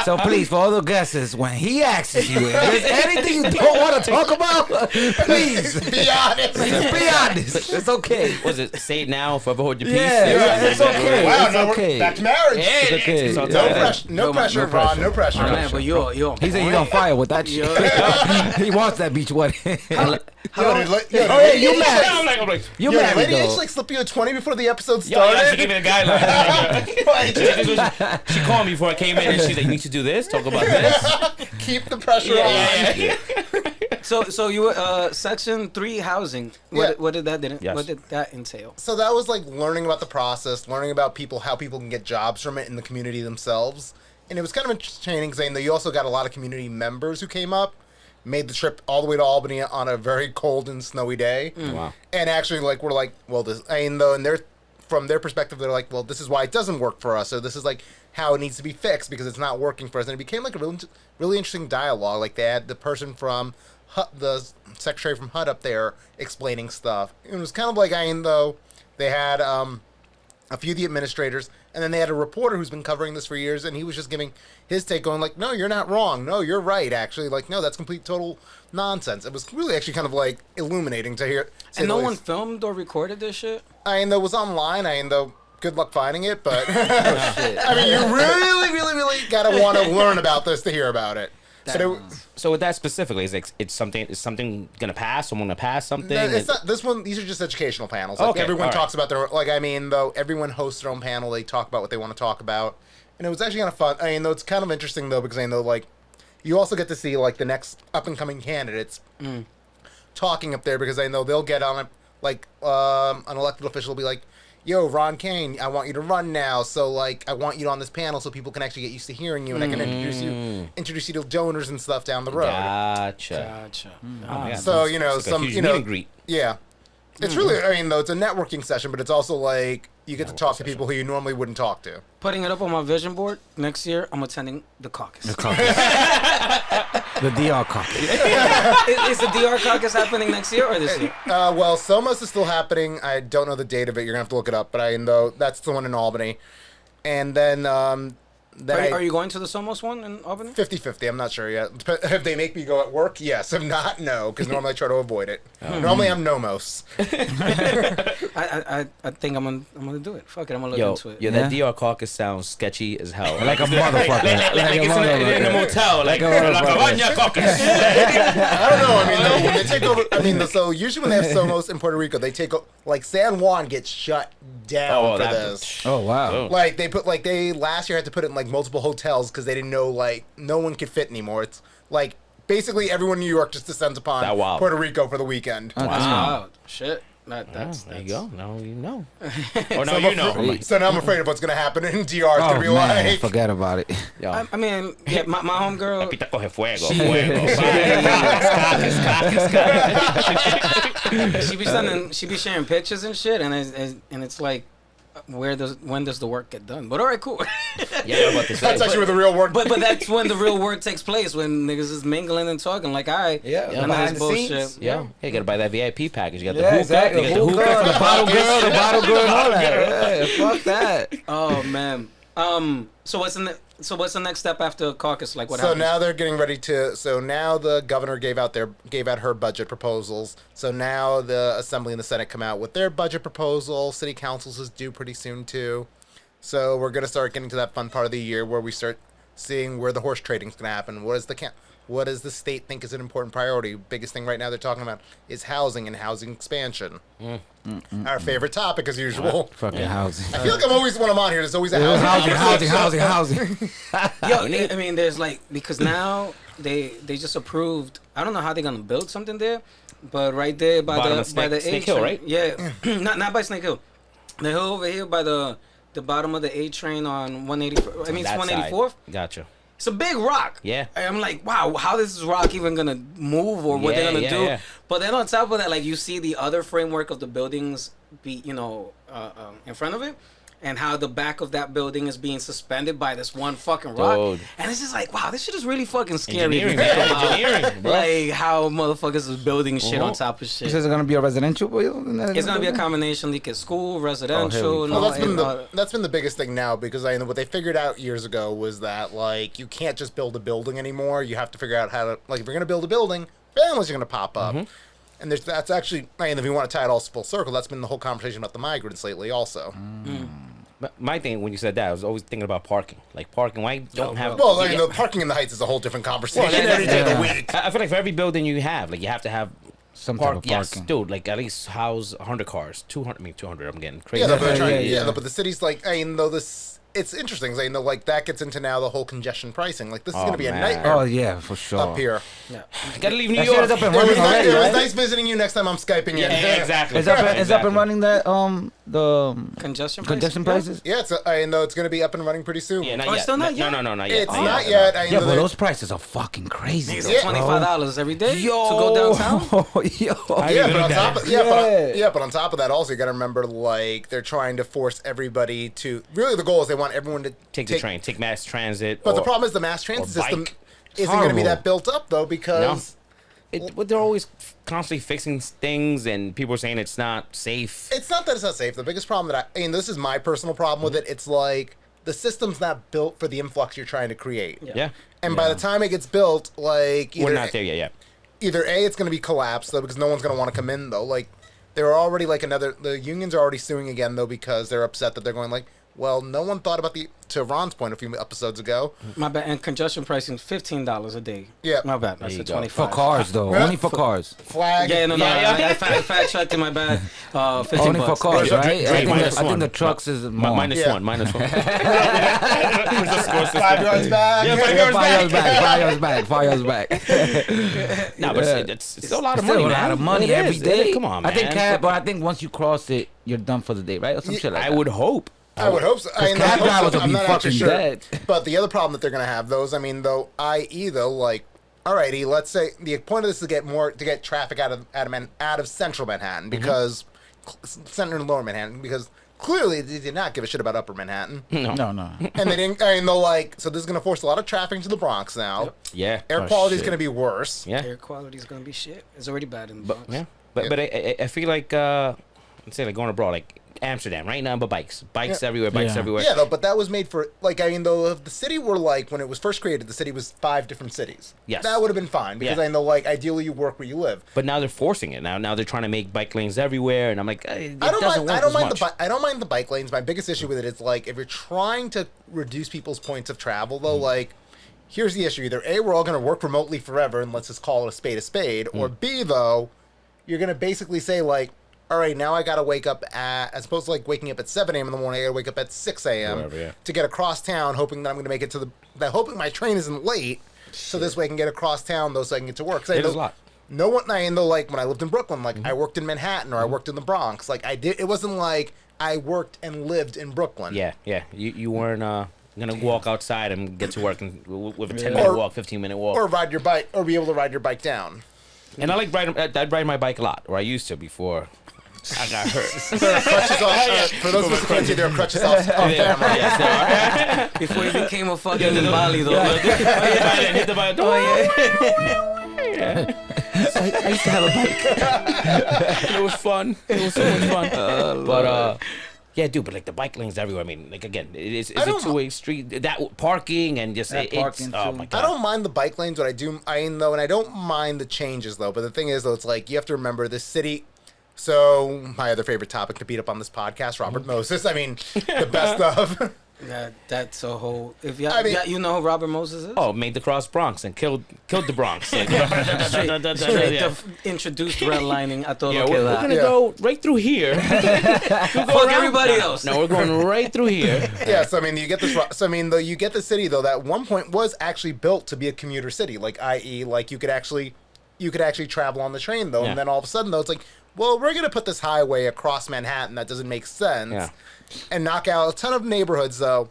S4: So please, for all the guesses, when he asks you if there's anything you don't want to talk about, please
S3: Be honest.
S4: be honest. It's okay.
S2: Was it say it now, forever hold your peace?
S4: Yeah, it's okay.
S3: Wow,
S4: It's
S3: now
S4: okay.
S3: we're back to marriage.
S2: Hey,
S4: It's okay.
S2: it's all
S3: No
S2: time.
S3: pressure, no pressure, Ron. No pressure.
S1: Oh, man, but you're
S4: He said he's on fire with that shit. He wants that beach wedding. You mad?
S2: I'm like,
S4: You
S3: Yo,
S4: mad,
S3: did lady
S4: though.
S3: actually like slip you a 20 before the episode
S2: yo, she
S3: started?
S2: gave me the guideline. She called me before I came in, and she's like, "You need to do this. Talk about this."
S3: Keep the pressure on.
S2: Yeah.
S1: So you were Section 3 housing. What did that
S2: Yes.
S1: what did that entail?
S3: So that was like learning about the process, learning about how people can get jobs from it in the community themselves. And it was kind of entertaining saying that you also got a lot of community members who came up, made the trip all the way to Albany on a very cold and snowy day.
S2: Wow.
S3: And actually we're like, well, from their perspective, they're like, well, this is why it doesn't work for us. So this is like how it needs to be fixed because it's not working for us. And it became like a really interesting dialogue. Like they had the person from the secretary from HUD up there explaining stuff. It was kind of like, they had a few of the administrators, and then they had a reporter who's been covering this for years, and he was just giving his take, going like, no, you're not wrong. No, you're right, actually. Like, no, that's complete, total nonsense. It was really actually kind of like illuminating to hear.
S1: And no one filmed or recorded this shit?
S3: I mean, though, it was online. I mean, though, good luck finding it, but I mean, you really gotta want to learn about this to hear about it.
S2: So with that specifically, is something gonna pass? Someone gonna pass something?
S3: No, it's not this one. These are just educational panels. Like,
S2: Okay,
S3: everyone
S2: all
S3: talks about their I mean, though, everyone hosts their own panel. They talk about what they want to talk about, and it was actually kind of fun. I mean, though, it's kind of interesting though, because I know, like, you also get to see like the next up and coming candidates talking up there, because I know they'll get on it, like an elected official will be like, yo, Ron Kane, I want you to run now. So, like, I want you on this panel so people can actually get used to hearing you, and I can introduce you to donors and stuff down the road.
S2: Gotcha.
S1: Oh, yeah.
S3: So, you know,
S2: it's like a huge meet and greet.
S3: Yeah. It's really, I mean, though, it's a networking session, but it's also like you get to talk to people who you normally wouldn't talk to.
S1: Putting it up on my vision board, next year, I'm attending the caucus.
S4: The caucus. The DR caucus.
S1: Is the DR caucus happening next year or this year?
S3: Well, SOMOS is still happening. I don't know the date of it. You're going to have to look it up, but I know that's the one in Albany. And then
S1: Are you going to the SOMOS one in Albany?
S3: 50-50. I'm not sure yet. If they make me go at work, yes. If not, no, because normally I try to avoid it. Normally I'm nomos.
S1: I think I'm gonna do it. Fuck it, I'm gonna look into it.
S2: Yo, that DR caucus sounds sketchy as hell.
S4: Like a motherfucker.
S2: Like it's in a motel. Like a Cabaña caucus.
S3: I don't know. I mean, no, when they take over, I mean, so usually when they have SOMOS in Puerto Rico, they take like San Juan gets shut down for this.
S4: Oh, wow.
S3: Like they last year had to put it in like multiple hotels because they didn't know like no one could fit anymore. It's like basically everyone in New York just descends upon Puerto Rico for the weekend.
S1: Wow. Shit. That's
S2: there you go. Now you know. Or now you know.
S3: So now I'm afraid of what's gonna happen in DR. It's gonna be like,
S4: forget about it.
S1: I mean, yeah, my homegirl.
S2: Pita coge fuego.
S1: She be sharing pictures and shit, and it's like, when does the work get done? But all right, cool.
S2: Yeah, about this.
S3: That's actually where the real work.
S1: But that's when the real work takes place, when niggas is mingling and talking. Like, none of this bullshit.
S2: Yeah, you gotta buy that VIP package. You got the
S4: Yeah,
S2: hookah,
S4: exactly.
S2: you got the hookah,
S4: The bottle girl, and all that. Yeah, fuck that.
S1: Oh man. So what's the next step after caucus? Like, what
S3: So
S1: happens?
S3: now they're getting ready to. So now the governor gave out her budget proposals. So now the Assembly and the Senate come out with their budget proposal. City councils is due pretty soon too. So we're gonna start getting to that fun part of the year where we start seeing where the horse trading is gonna happen. What does the state think is an important priority? Biggest thing right now they're talking about is housing and housing expansion. Our favorite topic as usual.
S4: Fucking housing.
S3: I feel like I'm always when I'm on here. There's always a housing.
S1: Yo, I mean, there's like, because now they just approved. I don't know how they're gonna build something there, but right there by the
S2: Snake
S1: A
S2: Hill,
S1: train,
S2: right?
S1: Yeah, not by Snake Hill. The hill over here by the bottom of the A train on 184. I mean, it's 184th.
S2: Gotcha.
S1: It's a big rock.
S2: Yeah.
S1: I'm like, wow, how is this rock even gonna move, or what they're gonna do?
S2: Yeah.
S1: But then on top of that, like, you see the other framework of the buildings be, in front of it, and how the back of that building is being suspended by this one fucking rock.
S2: Dude.
S1: And it's just like, wow, this shit is really fucking scary.
S2: Engineering, bro.
S1: Like, how motherfuckers is building shit on top of shit.
S4: Is it gonna be a residential building?
S1: It's gonna be a combination, like a school, residential.
S3: That's been the biggest thing now, because I know what they figured out years ago was that, like, you can't just build a building anymore. You have to figure out how to, like, if you're gonna build a building, families are gonna pop up. And that's actually, I mean, if you want to tie it all full circle, that's been the whole conversation about the migrants lately also.
S2: My thing when you said that, I was always thinking about parking. Like, parking, why don't have...
S3: Well, I mean, the parking in the Heights is a whole different conversation every day of the week.
S2: I feel like for every building you have to have
S4: some type of parking.
S2: Yes, dude, like at least house 100 cars. 200, I'm getting crazy.
S3: But the city's like, I mean, though it's interesting. I know, like, that gets into now the whole congestion pricing. Like, this is going to be a nightmare.
S4: Oh, yeah, for sure.
S3: Up here.
S1: Yeah.
S2: Gotta leave New York.
S4: Up and running already,
S3: It was
S4: right?
S3: nice visiting you. Next time I'm Skyping you.
S2: Yeah, exactly.
S4: Is up and running that the
S1: Congestion
S4: prices?
S3: Yeah, I know it's going to be up and running pretty soon.
S2: Yeah, not
S1: Oh,
S2: yet.
S1: it's still not yet?
S2: No, not yet.
S3: It's not yet.
S4: Yeah, but those prices are fucking crazy.
S1: Niggas,
S4: though,
S1: $25 every day
S4: Yo.
S1: to go downtown.
S3: But on top of that, also you got to remember, like, they're trying to force everybody to. Really, the goal is they want everyone to
S2: take the train, take mass transit.
S3: But the problem is the mass transit system
S2: bike.
S3: isn't going to be that built up though, because
S2: But they're always constantly fixing things, and people are saying it's not safe.
S3: It's not that it's not safe. The biggest problem I mean, this is my personal problem with it. It's like the system's not built for the influx you're trying to create.
S2: Yeah.
S3: And by the time it gets built, like
S2: We're not there yet.
S3: Either A, it's going to be collapsed though because no one's going to want to come in though. Like there are already like the unions are already suing again though because they're upset that they're going like, well, no one thought about to Ron's point a few episodes ago.
S1: My bad. And congestion pricing $15 a day.
S3: Yeah.
S1: My bad. That's
S2: you
S1: a
S2: go.
S1: 25.
S4: For cars, though.
S3: Yeah.
S4: Only for cars.
S3: Flag.
S1: Yeah, no.
S2: Yeah.
S1: I fact checked in my bad. 15
S4: Only
S1: bucks.
S4: for cars,
S2: Dre,
S4: right?
S2: Dre,
S4: I
S2: minus
S4: think
S2: one.
S4: the trucks is more.
S2: Minus
S3: Yeah.
S2: one. Minus one.
S3: 5 yards back.
S2: Yeah, 5
S4: Yeah,
S2: yards back.
S4: 5 years back.
S2: No, but it's still a lot of
S4: Still
S2: money,
S4: a lot
S2: man.
S4: of money
S2: It
S4: every
S2: is.
S4: day.
S2: Come on,
S4: I
S2: man.
S4: think but I think once you cross it, you're done for the day, right? Or some shit like
S2: I
S4: that.
S2: would hope.
S3: I would hope so. I mean,
S4: cab drivers will
S3: I'm
S4: be
S3: not actually
S4: fucking
S3: sure.
S4: dead.
S3: But the other problem that they're going to have, those, I mean, though, i.e., though, like, alrighty, let's say the point of this is to get traffic out of central Manhattan because central and lower Manhattan because clearly they did not give a shit about upper Manhattan.
S4: No.
S3: And they didn't. I mean, they'll like, so this is going to force a lot of traffic into the Bronx now.
S2: Yeah.
S3: Air quality is going to be worse.
S2: Yeah.
S1: Air quality is gonna be shit. It's already bad in the Bronx.
S2: Yeah. But I feel like let's say like going abroad, like Amsterdam right now, but bikes everywhere,
S4: Yeah.
S2: everywhere.
S3: Yeah, though, but that was made for, like, I mean, though, if the city were, like, when it was first created, the city was 5 different cities.
S2: Yes.
S3: That would have been fine, because
S2: Yeah.
S3: I know, like, ideally you work where you live.
S2: But now they're forcing it. Now they're trying to make bike lanes everywhere, and I'm like, it
S3: I don't
S2: doesn't
S3: mind. I
S2: work
S3: don't
S2: as
S3: mind
S2: much.
S3: I don't mind the bike lanes. My biggest issue with it is like if you're trying to reduce people's points of travel, though, like here's the issue: either A, we're all going to work remotely forever, and let's just call it a spade, or B, though, you're going to basically say like, all right, now I got to wake up as opposed to like waking up at 7 a.m. in the morning, I got to wake up at 6 a.m.
S2: Whatever, yeah.
S3: to get across town, hoping that I'm going to make it to hoping my train isn't late, so this way I can get across town, though, so I can get to work. 'Cause I
S2: It
S3: know-
S2: is a lot.
S3: No one, I know, like when I lived in Brooklyn, like I worked in Manhattan or I worked in the Bronx. Like I did, it wasn't like I worked and lived in Brooklyn.
S2: Yeah. You weren't gonna walk outside and get to work with a 10-minute walk, 15-minute walk.
S3: Or ride your bike, or be able to ride your bike down.
S2: And I like I'd ride my bike a lot, or I used to before I got hurt.
S3: Crutches off, for those of us who can't see, there are crutches off camera.
S2: Yeah,
S1: Before he became a fucking Bali though.
S2: hit the bike. So I used to have a bike. It was fun. It was so much fun. But yeah, dude. But like the bike lanes everywhere. I mean, like again, it's a two-way street. That parking and just
S4: That
S2: it's
S4: parking,
S2: oh
S4: too.
S2: my
S3: I
S2: god.
S3: don't mind the bike lanes, but I don't mind the changes though. But the thing is, though, it's like you have to remember this city. So my other favorite topic to beat up on this podcast, Robert Moses. I mean, the best of.
S1: That's a whole. If you,
S3: I mean-
S1: you know who Robert Moses is?
S2: Oh, made the cross Bronx and killed the Bronx. Like,
S1: Straight
S2: yeah.
S1: introduced redlining a todo
S2: Yeah,
S1: lo que
S2: we're
S1: da.
S2: gonna
S3: Yeah.
S2: go right through here.
S1: Fuck everybody else.
S2: No, we're going right through here.
S3: Yeah, so I mean, you get this. So I mean, though, you get the city though that at one point was actually built to be a commuter city, like i.e., like you could actually travel on the train though,
S2: Yeah.
S3: and then all of a sudden though, it's like, well, we're gonna put this highway across Manhattan that doesn't make sense,
S2: Yeah.
S3: and knock out a ton of neighborhoods though,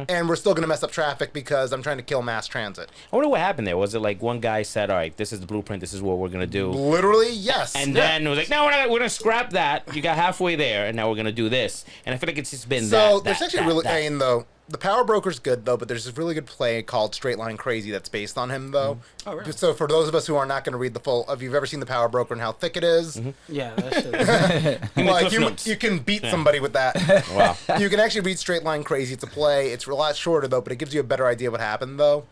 S3: and we're still gonna mess up traffic because I'm trying to kill mass transit.
S2: I wonder what happened there. Was it like one guy said, "All right, this is the blueprint. This is what we're gonna do,"
S3: Literally, yes.
S2: and
S3: Yeah.
S2: then it was like, "No, we're gonna scrap that. You got halfway there, and now we're gonna do this." And I feel like it's just been
S3: So
S2: that.
S3: there's actually really, I mean, though, the Power Broker's good though, but there's this really good play called Straight Line Crazy that's based on him though.
S1: Oh, really?
S3: So for those of us who are not going to read the full, if you've ever seen the Power Broker and how thick it is,
S1: Yeah, that shit.
S3: like
S2: Cliff Notes.
S3: you can beat somebody with that.
S2: Wow.
S3: You can actually read Straight Line Crazy. It's a play. It's a lot shorter though, but it gives you a better idea of what happened though.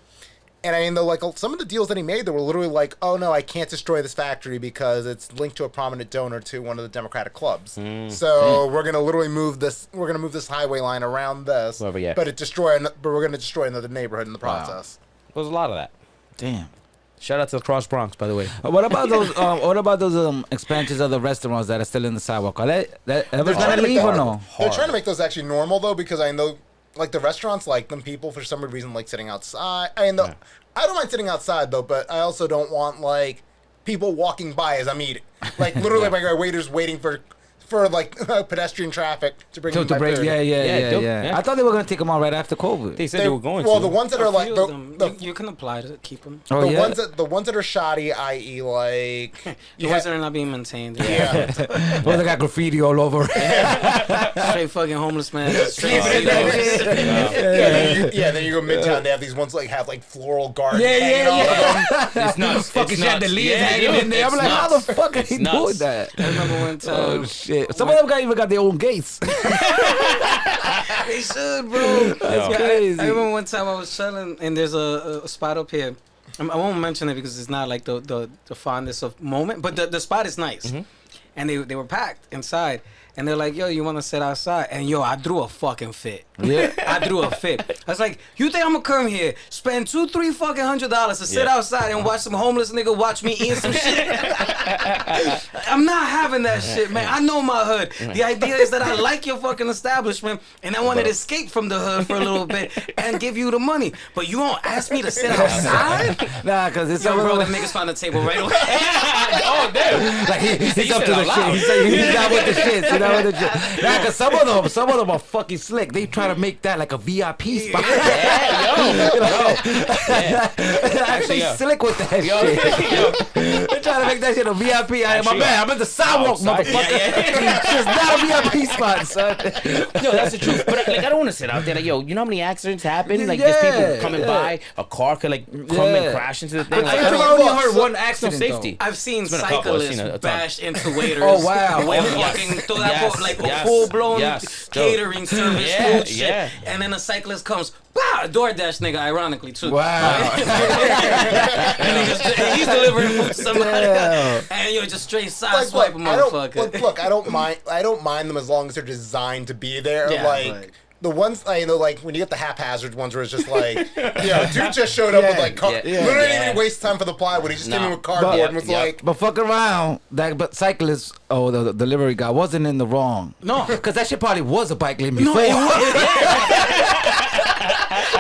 S3: And I mean, though, like some of the deals that he made, they were literally like, "Oh no, I can't destroy this factory because it's linked to a prominent donor to one of the Democratic clubs. So we're gonna literally move this. We're gonna move this highway line around this,
S2: Whatever, yeah.
S3: but we're gonna destroy another neighborhood in the process.
S2: There's a lot of that.
S4: Damn.
S2: Shout out to the Cross Bronx, by the way.
S4: What about those? What about those expansions of the restaurants that are still in the sidewalk? Are they ever
S3: trying
S4: gonna
S3: to make
S4: leave or
S3: that-
S4: no?
S3: They're trying to make those actually normal though, because I know, like the restaurants like them. People for some reason like sitting outside. I know, I don't mind sitting outside though, but I also don't want like people walking by as I'm eating. Like literally, my waiter's waiting for for like pedestrian traffic to bring them
S4: To
S3: by
S4: break,
S3: food.
S2: Yeah.
S4: I thought they were gonna take them out right after COVID.
S2: They said they were going
S3: well,
S2: to.
S3: the ones that are like
S1: Few of them, you can apply to keep them.
S4: Oh,
S3: the
S4: yeah.
S3: ones that are shoddy, i.e., like
S1: The ones that are not being maintained.
S3: yeah.
S4: Well, they got graffiti all over.
S1: Straight fucking homeless man. Straight
S3: Then you go midtown. They have these ones like have like floral gardens. hanging off of them.
S2: It's nuts.
S4: Fucking
S2: It's nuts.
S4: chandeliers
S2: Yeah,
S4: hanging
S2: dude,
S4: in there. I'm
S2: it's
S4: like, how the
S2: nuts.
S4: fuck are
S2: It's
S4: they
S2: nuts.
S4: doing that?
S1: I remember one time.
S4: Oh shit! Some of them guys even got their own gates.
S1: They should, bro.
S4: That's crazy.
S1: I remember one time I was chilling and there's a spot up here. I won't mention it because it's not like the fondest of moment, but the spot is nice. And they were packed inside. And they're like, yo, you want to sit outside? And yo, I threw a fucking fit.
S4: Yeah.
S1: I threw a fit. I was like, you think I'm gonna come here, spend $200-300 fucking $100 to sit outside and watch some homeless nigga watch me eat some shit? I'm not having that shit, man. I know my hood. The idea is that I like your fucking establishment and I want to escape from the hood for a little bit and give you the money. But you won't ask me to sit outside?
S4: Nah, cause it's
S1: Yo,
S4: some of
S1: bro,
S4: them.
S1: the niggas found the table right away.
S2: Oh, damn.
S4: Like he's up
S2: said
S4: to the
S2: out loud.
S4: shit. He's down with the shit. He's down with the shit. Nah, cause some of them are fucking slick. They try to make that like a VIP spot. Actually,
S2: yo.
S4: slick with that shit. They try to make that shit a VIP. My
S2: Actually,
S4: bad. I'm at the sidewalk,
S2: outside.
S4: motherfucker. It's just not a VIP spot, son.
S2: No, that's the truth. But like, I don't want to sit out there like, yo, you know how many accidents happen? Like, there's people coming by, a car could like come and crash into the thing. Like,
S4: I've
S2: I
S4: only
S2: don't-
S4: heard one
S2: no
S4: accident.
S2: safety.
S1: I've seen
S2: been a couple. I've
S1: cyclists
S2: seen a ton.
S1: bash into waiters.
S4: Oh, wow.
S1: With
S2: Oh, yes.
S1: fucking throw that
S2: Yes,
S1: like
S2: yes,
S1: a full blown
S2: yes.
S1: catering service
S2: Yeah,
S1: food shit.
S2: yeah.
S1: And then a cyclist comes, wow, a DoorDash nigga, ironically too.
S4: Wow.
S1: And he's delivering food to somebody.
S4: Damn.
S1: And you're just straight side
S3: Like,
S1: swipe a
S3: look, I don't,
S1: motherfucker.
S3: look, I don't mind them as long as they're designed to be there.
S1: Yeah,
S3: like
S1: but-
S3: the ones I know, like when you get the haphazard ones where it's just like, dude just showed up with like, literally didn't even waste time for the plywood. He just came in with cardboard and was like,
S4: But fuck around, but cyclist, the delivery guy wasn't in the wrong.
S1: No.
S4: Because that shit probably was a bike lane before.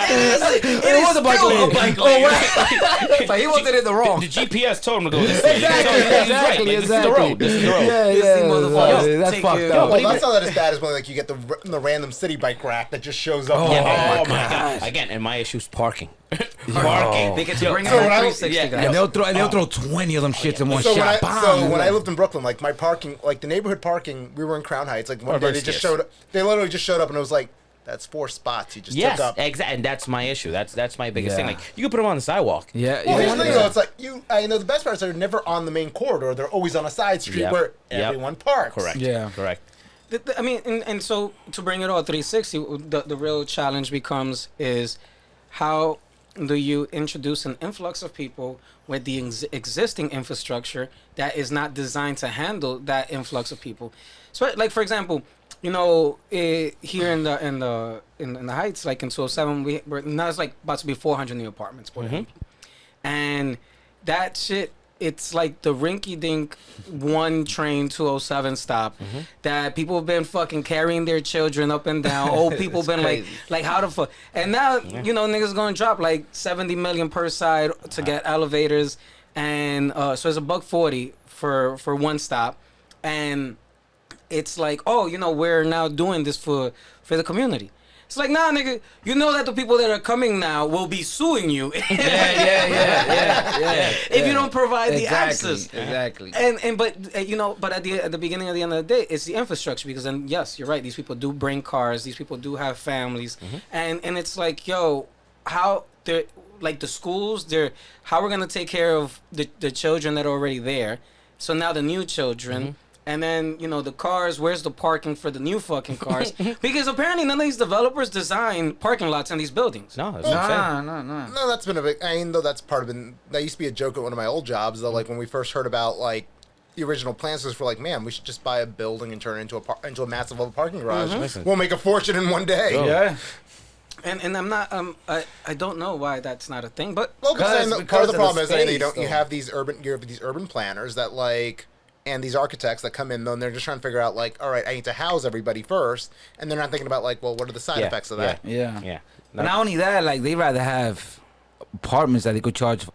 S1: It
S4: was a bike
S1: still
S4: lane.
S1: a bike lane.
S4: But he wasn't in the wrong.
S2: The GPS told him to go this way.
S4: Exactly.
S2: This is the road. This is the road.
S4: Yeah,
S1: These motherfuckers
S4: yeah. That's
S1: take
S4: fucked
S1: your-
S4: up.
S3: well, that's not that as bad as when like you get the random Citi Bike rack that just shows up.
S2: Oh my
S1: God.
S2: god! Again, and my issue is parking. Parking.
S1: They get to bring it
S3: So
S1: back
S3: when I-
S1: 360
S2: yeah,
S1: guys.
S4: And they'll throw 20 of them shits in one
S3: So
S4: shot.
S3: when I lived in Brooklyn, like my parking, like the neighborhood parking, we were in Crown Heights. Like one day they just showed up. They literally just showed up and it was like, that's 4 spots you just
S2: Yes,
S3: took up.
S2: exactly, and that's my issue. That's my biggest thing.
S4: Yeah.
S2: Like you can put them on the sidewalk.
S4: Yeah,
S3: Well, here's the thing,
S4: yeah.
S3: though. It's like the best part is they're never on the main corridor. They're always on a side street
S2: Yep.
S3: where
S2: Yep.
S3: everyone parks.
S2: Correct.
S4: Yeah.
S2: Correct.
S1: I mean, and so to bring it all 360, the real challenge becomes is how do you introduce an influx of people with the existing infrastructure that is not designed to handle that influx of people? So, like for example, here in the Heights, like in 207, we're now it's like about to be 400 new apartments, and that shit. It's like the rinky-dink one train 207 stop that people have been fucking carrying their children up and down. Old people been like how the fuck? And now niggas gonna drop like 70 million per side to get elevators, and so it's $140 for one stop, and it's like we're now doing this for the community. It's like, nah, nigga, you know that the people that are coming now will be suing you. If you don't provide the access.
S4: Exactly.
S1: But at the beginning of the end of the day, it's the infrastructure, because then yes, you're right. These people do bring cars. These people do have families, and it's like, yo, how they're like the schools. How we're gonna take care of the children that are already there. So now the new children. And then, the cars, where's the parking for the new fucking cars? Because apparently none of these developers design parking lots in these buildings.
S2: No, that's not fair.
S4: No.
S3: No, that's been a big. I mean, though that's part of it. That used to be a joke at one of my old jobs. Though, like when we first heard about like the original plans, was for like, man, we should just buy a building and turn it into a massive level parking garage. We'll make a fortune in one day.
S4: Yeah.
S1: And I'm not I don't know why that's not a thing, but
S3: Well, part of the problem is that
S4: space,
S3: you have these urban planners that like. And these architects that come in, though, and they're just trying to figure out, like, all right, I need to house everybody first, and they're not thinking about, like, well, what are the side effects of that?
S4: Yeah.
S2: Yeah.
S4: But not only that, like they rather have apartments that they could charge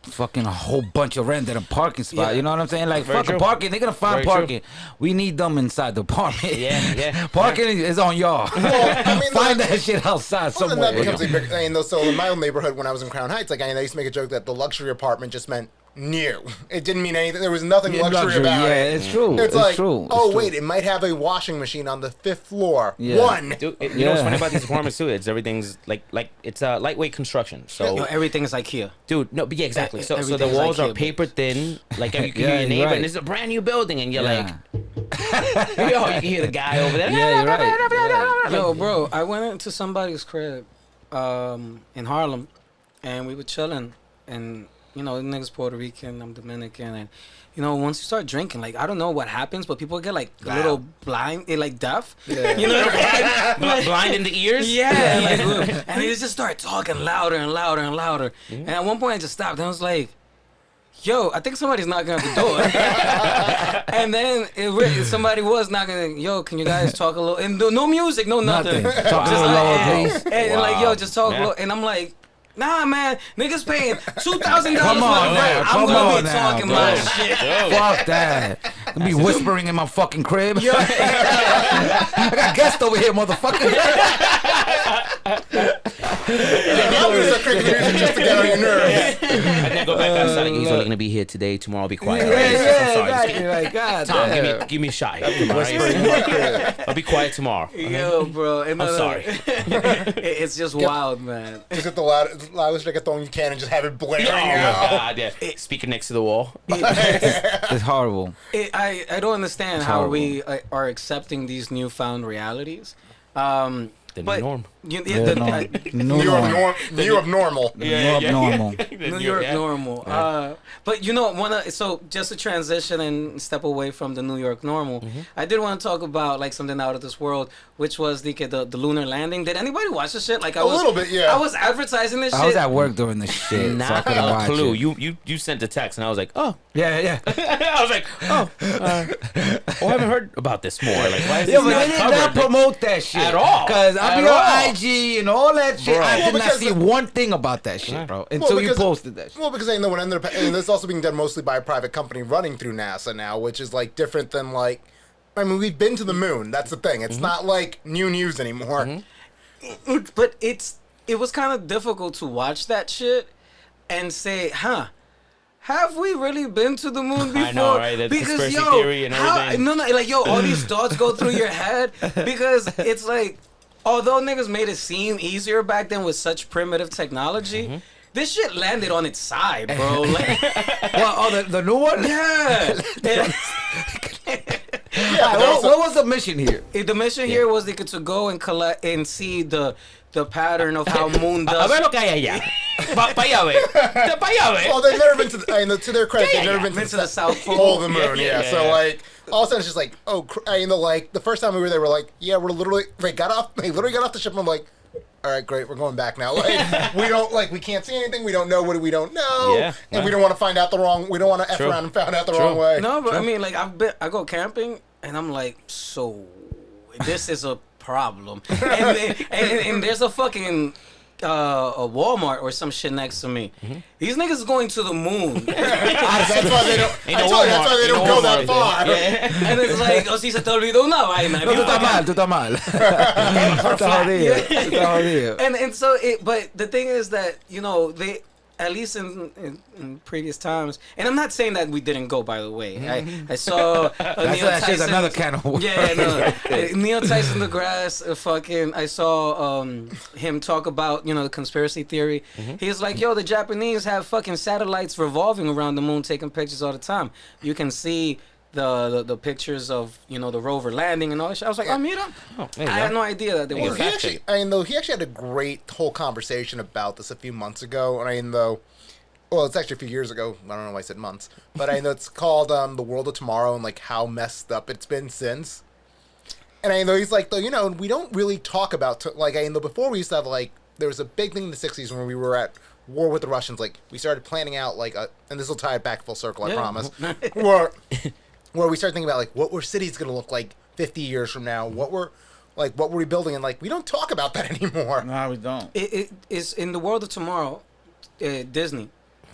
S4: fucking a whole bunch of random parking spots.
S1: Yeah.
S4: You know what I'm saying? Like,
S2: Very
S4: fucking
S2: true.
S4: parking. They're gonna find
S2: Very true.
S4: parking. We need them inside the apartment.
S2: Yeah.
S4: Parking is on y'all.
S3: I mean,
S4: Find that shit outside
S3: Well, then
S4: somewhere.
S3: that becomes a big. I mean, though, so in my own neighborhood, when I was in Crown Heights, like I used to make a joke that the luxury apartment just meant new. It didn't mean anything. There was nothing luxury about
S4: yeah,
S3: it.
S4: it's true.
S3: It's like,
S4: true. It's
S3: oh
S4: true.
S3: wait, it might have a washing machine on the 5th floor.
S4: Yeah.
S3: One.
S2: Dude, you know what's
S4: Yeah.
S2: funny about these apartments too? It's everything's like it's a lightweight construction. So,
S1: Yo, everything is IKEA.
S2: dude, no, but yeah, exactly. So the
S1: Everything's
S2: walls are
S1: IKEA,
S2: paper thin. Like you can
S4: Yeah,
S2: hear your
S4: you're
S2: neighbor,
S4: right.
S2: and it's a brand new building, and you're
S4: Yeah.
S2: like, yo, you can hear the guy over there.
S4: Yeah, you're right.
S1: Yo, bro, I went into somebody's crib in Harlem, and we were chilling, and you know, the nigga's Puerto Rican, I'm Dominican, and you know, once you start drinking, like I don't know what happens, but people get like a little blind, like deaf.
S3: Yeah.
S1: You know,
S2: Blind in the ears.
S1: yeah, like, and they just start talking louder and louder and louder. And at one point, I just stopped, and I was like, yo, I think somebody's knocking at the door. And then somebody was knocking. Yo, can you guys talk a little? And no music, no nothing.
S4: Nothing. Talk a
S1: Just
S4: little lower,
S1: and,
S4: please.
S1: and like, yo, just talk
S2: Yeah.
S1: low. And I'm like, nah, man, niggas paying $2,000
S4: Come on
S1: for the
S4: now,
S1: rent. I'm
S4: come
S1: gonna
S4: on
S1: be
S4: now,
S1: talking
S4: bro.
S1: my shit.
S4: Fuck that. I'll be whispering in my fucking crib. I got guests over here, motherfucker.
S3: I'm gonna start cranking the music just to get on your nerves.
S2: And then go back outside. He's only gonna be here today. Tomorrow, I'll be quiet.
S4: Yeah,
S2: Alright,
S4: yeah,
S2: I'm sorry. Just
S4: exactly. Like, God
S2: Tom,
S4: damn.
S2: give me a shot. Tomorrow. I'll be quiet tomorrow.
S1: Yo, bro. And
S2: I'm sorry.
S1: It's just wild, man.
S3: Just get the loudest reggaeton you can and just have it blaring
S2: Oh
S3: out.
S2: God, yeah. Speaker next to the wall.
S4: It's horrible.
S1: I don't understand how we are accepting these newfound realities.
S2: The new
S1: But
S2: norm.
S1: You,
S4: Yeah,
S1: the,
S4: no,
S3: New York, New York normal.
S4: New York normal.
S1: New York normal. But you know, so just to transition and step away from the New York normal, I did want to talk about like something out of this world, which was the Lunar Landing. Did anybody watch this shit? Like
S3: A little bit, yeah.
S1: I was advertising this shit.
S4: I was at work during this shit, so I
S2: Not
S4: couldn't
S2: a
S4: watch
S2: clue.
S4: it.
S2: You sent a text, and I was like, oh.
S4: Yeah.
S2: I was like, oh, I haven't heard about this more. Like, why is
S4: Yeah,
S2: this
S4: but
S2: not
S4: they did
S2: covered?
S4: not promote that shit
S2: At all.
S4: Cause I
S2: At
S4: be
S2: all.
S4: on IG and all that shit.
S2: Bro.
S4: I did
S3: Well,
S4: not
S3: because
S4: see one thing about that shit, bro. Until you
S3: because-
S4: posted that shit.
S3: Well, because I know what ended up, and this is also being done mostly by a private company running through NASA now, which is like different than like, I mean, we've been to the moon. That's the thing. It's not like new news anymore.
S1: But it was kind of difficult to watch that shit and say, have we really been to the moon before?
S2: I know, right? The conspiracy theory and everything.
S1: No, like, yo, all these thoughts go through your head because it's like, although niggas made it seem easier back then with such primitive technology, this shit landed on its side, bro. Like,
S4: The new one?
S1: yeah.
S4: What was the mission here?
S1: The mission here was to go and collect and see the pattern of how moon
S2: A
S1: does.
S2: ver lo que hay allá. Pa allá, ve. Pa allá, ve.
S3: Well, they've never been to, I mean, to their credit, they've never been
S1: Been to the South
S3: pole
S1: Pole.
S3: of the moon. Yeah,
S2: Yeah.
S3: so like, all of a sudden it's just like, oh, I mean, like the first time we were there, we're like, yeah, we're literally, they literally got off the ship, and I'm like, all right, great, we're going back now. Like, we can't see anything, we don't know what we don't know,
S2: Yeah,
S3: and we don't want to find out we don't want to F
S2: True.
S3: around and find out the
S2: True.
S3: wrong way.
S1: No, but I mean, like I go camping and I'm like, so this is a problem, and there's a fucking a Walmart or some shit next to me. These niggas is going to the moon,
S3: That's why they don't.
S2: Ain't
S3: I
S2: no
S3: told you, that's why
S2: Walmart.
S3: they don't
S2: Ain't
S3: go
S2: no
S3: that
S2: Walmart
S3: far.
S1: and it's like, oh, si se te olvidó una vaina.
S4: No, tú estás mal. Tú estás jodido. Tú estás jodido.
S1: And so but the thing is that, you know, they, at least in previous times, and I'm not saying that we didn't go, by the way. I saw
S4: That's just another can of worms.
S1: Yeah, no. Neil Tyson deGrasse, I saw him talk about, you know, the conspiracy theory. He's like, yo, the Japanese have fucking satellites revolving around the moon taking pictures all the time. You can see the pictures of, you know, the rover landing and all that shit. I was like, mira.
S2: there you
S1: I
S2: go.
S1: had no idea that there
S3: Well,
S1: was.
S3: he actually had a great whole conversation about this a few months ago, and it's actually a few years ago. I don't know why I said months, but I know it's called The World of Tomorrow and like how messed up it's been since. And I know he's like, though, you know, we don't really talk about before we used to have like there was a big thing in the '60s when we were at war with the Russians. Like we started planning out and this will tie it back full circle, I promise. Where we started thinking about like what were cities going to look like 50 years from now? What were we building? And like we don't talk about that anymore.
S4: No, we don't.
S1: It is in the world of tomorrow. Disney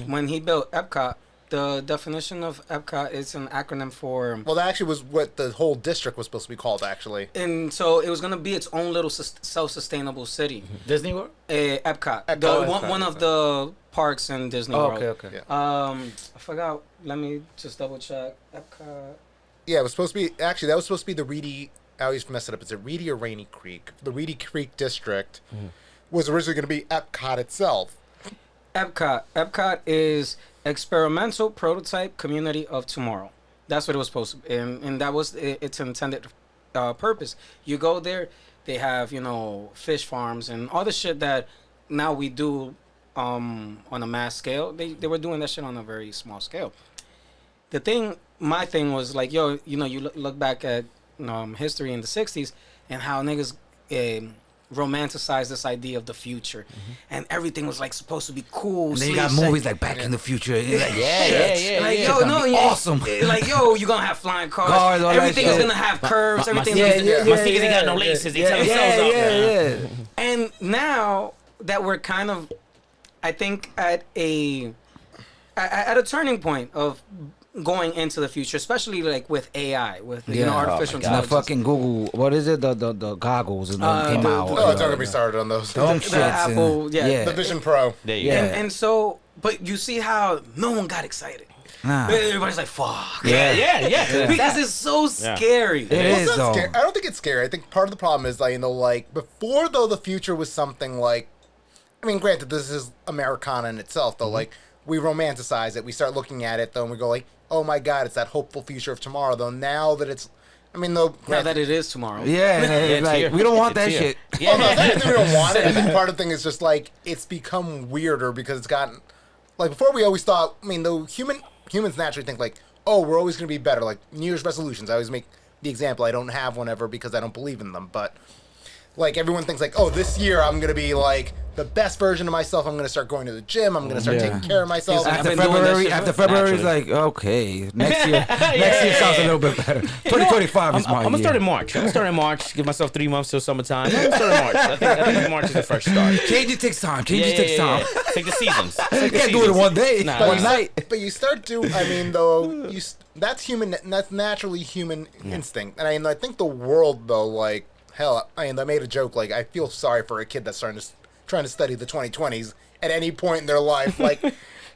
S1: when he built Epcot, the definition of Epcot is an acronym for.
S3: Well, that actually was what the whole district was supposed to be called, actually.
S1: And so it was gonna be its own little self-sustainable city.
S4: Disney World?
S1: Epcot.
S3: Epcot.
S1: One of the parks in Disney
S4: Oh,
S1: World.
S4: okay.
S3: Yeah.
S1: I forgot. Let me just double check. Epcot.
S3: Yeah, it was supposed to be, actually, that was supposed to be the Reedy, I always mess it up. Is it Reedy or Rainy Creek? The Reedy Creek district was originally going to be Epcot itself.
S1: Epcot is experimental prototype community of tomorrow. That's what it was supposed to be, and that was its intended purpose. You go there, they have fish farms and all the shit that now we do on a mass scale. They were doing that shit on a very small scale. My thing was like, you look back at history in the 60s and how niggas romanticized this idea of the future, and everything was like supposed to be cool.
S4: And then you got movies like Back in the Future. Like,
S1: Like,
S4: awesome.
S1: Like, you're gonna have flying cars. Everything is gonna have curves.
S2: My
S1: Everything is
S2: sneakers ain't got no laces. They tell themselves up.
S1: And now that we're kind of, I think, at a turning point of going into the future, especially like with AI, with artificial
S4: The
S1: intelligence.
S4: fucking Google, what is it? The goggles and came out.
S3: Oh, it's not going to be started on those.
S4: Dumb
S1: The
S4: shits
S1: Apple,
S4: and-
S1: yeah.
S3: The Vision Pro.
S2: There you
S4: Yeah.
S2: go.
S1: And so, but you see how no one got excited.
S4: Nah.
S1: Everybody's like, fuck.
S2: Yeah.
S1: Because it's so scary.
S4: It
S3: Well,
S4: is,
S3: it's not
S4: though.
S3: scary. I don't think it's scary. I think part of the problem is, like, before, though, the future was something like, I mean, granted, this is Americana in itself, though, like, we romanticize it. We start looking at it, though, and we go, like, oh, my God, it's that hopeful future of tomorrow, though, now that it's, I mean, though,
S1: Now that it is tomorrow.
S4: Yeah,
S2: it's
S4: like,
S2: here.
S4: we don't want that
S2: It's here.
S4: shit.
S3: well, no, it's not that we don't want it. I think part of the thing is just, like, it's become weirder because it's gotten, like, before we always thought, I mean, though, humans naturally think, like, oh, we're always going to be better, like, New Year's resolutions. I always make the example, I don't have one ever because I don't believe in them, but, like, everyone thinks, like, oh, this year I'm going to be, like, the best version of myself. I'm going to start going to the gym. I'm going to start taking care of myself.
S1: I've
S4: After
S1: been doing that
S4: February,
S1: shit
S4: after February is
S2: naturally.
S4: like, okay, next year sounds a little bit better. 2025 is my
S2: I'm gonna
S4: year.
S2: start in March. I'm gonna start in March. Give myself 3 months till summertime. I'm gonna start in March. I think March is the first start.
S4: Change it takes time. Change it takes time.
S2: Take the seasons.
S4: You can't do it in one day,
S2: Nah,
S4: one night.
S3: But you start to, I mean, though, that's human, that's naturally human instinct. And I think the world, though, like, hell, I made a joke, like, I feel sorry for a kid that's trying to study the 2020s at any point in their life, like,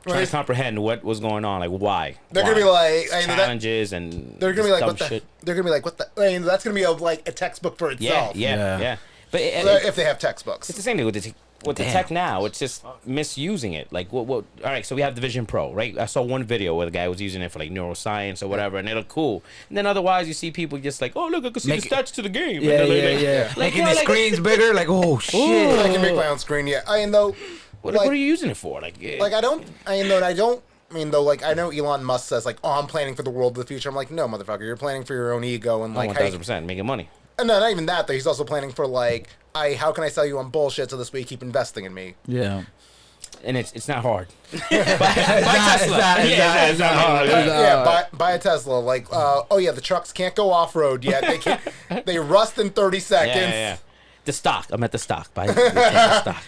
S2: Trying to comprehend what was going on, like why.
S3: they're gonna be like,
S2: challenges and
S3: they're gonna be like,
S2: dumb
S3: what the?
S2: shit.
S3: They're gonna be like, what the? I mean, that's gonna be like a textbook for itself.
S2: Yeah. But
S3: If they have textbooks.
S2: it's the same thing with the tech now. It's just misusing it. Like what? All right, so we have the Vision Pro, right? I saw one video where the guy was using it for like neuroscience or whatever, and it looked cool. And then otherwise, you see people just like, oh look, I can see the stats to the game.
S4: Yeah,
S2: And they're
S4: yeah,
S2: like,
S4: yeah. Making
S2: bro,
S4: the screens bigger, like, oh shit.
S3: I can make my own screen. Yeah, I mean, though.
S2: What
S3: like,
S2: are you using it for? Like
S3: I don't. I mean, though, like, I know Elon Musk says, like, oh, I'm planning for the world of the future. I'm like, no, motherfucker, you're planning for your own ego and, like,
S2: 1,000% making money.
S3: And no, not even that, though. He's also planning for, like, how can I sell you on bullshit so this way you keep investing in me?
S4: Yeah.
S2: And it's not hard.
S4: It's not hard.
S3: Buy a Tesla. Like, oh, yeah, the trucks can't go off-road yet. They can't, they rust in 30 seconds.
S2: Yeah. The stock. I'm at the stock. Buy the stock.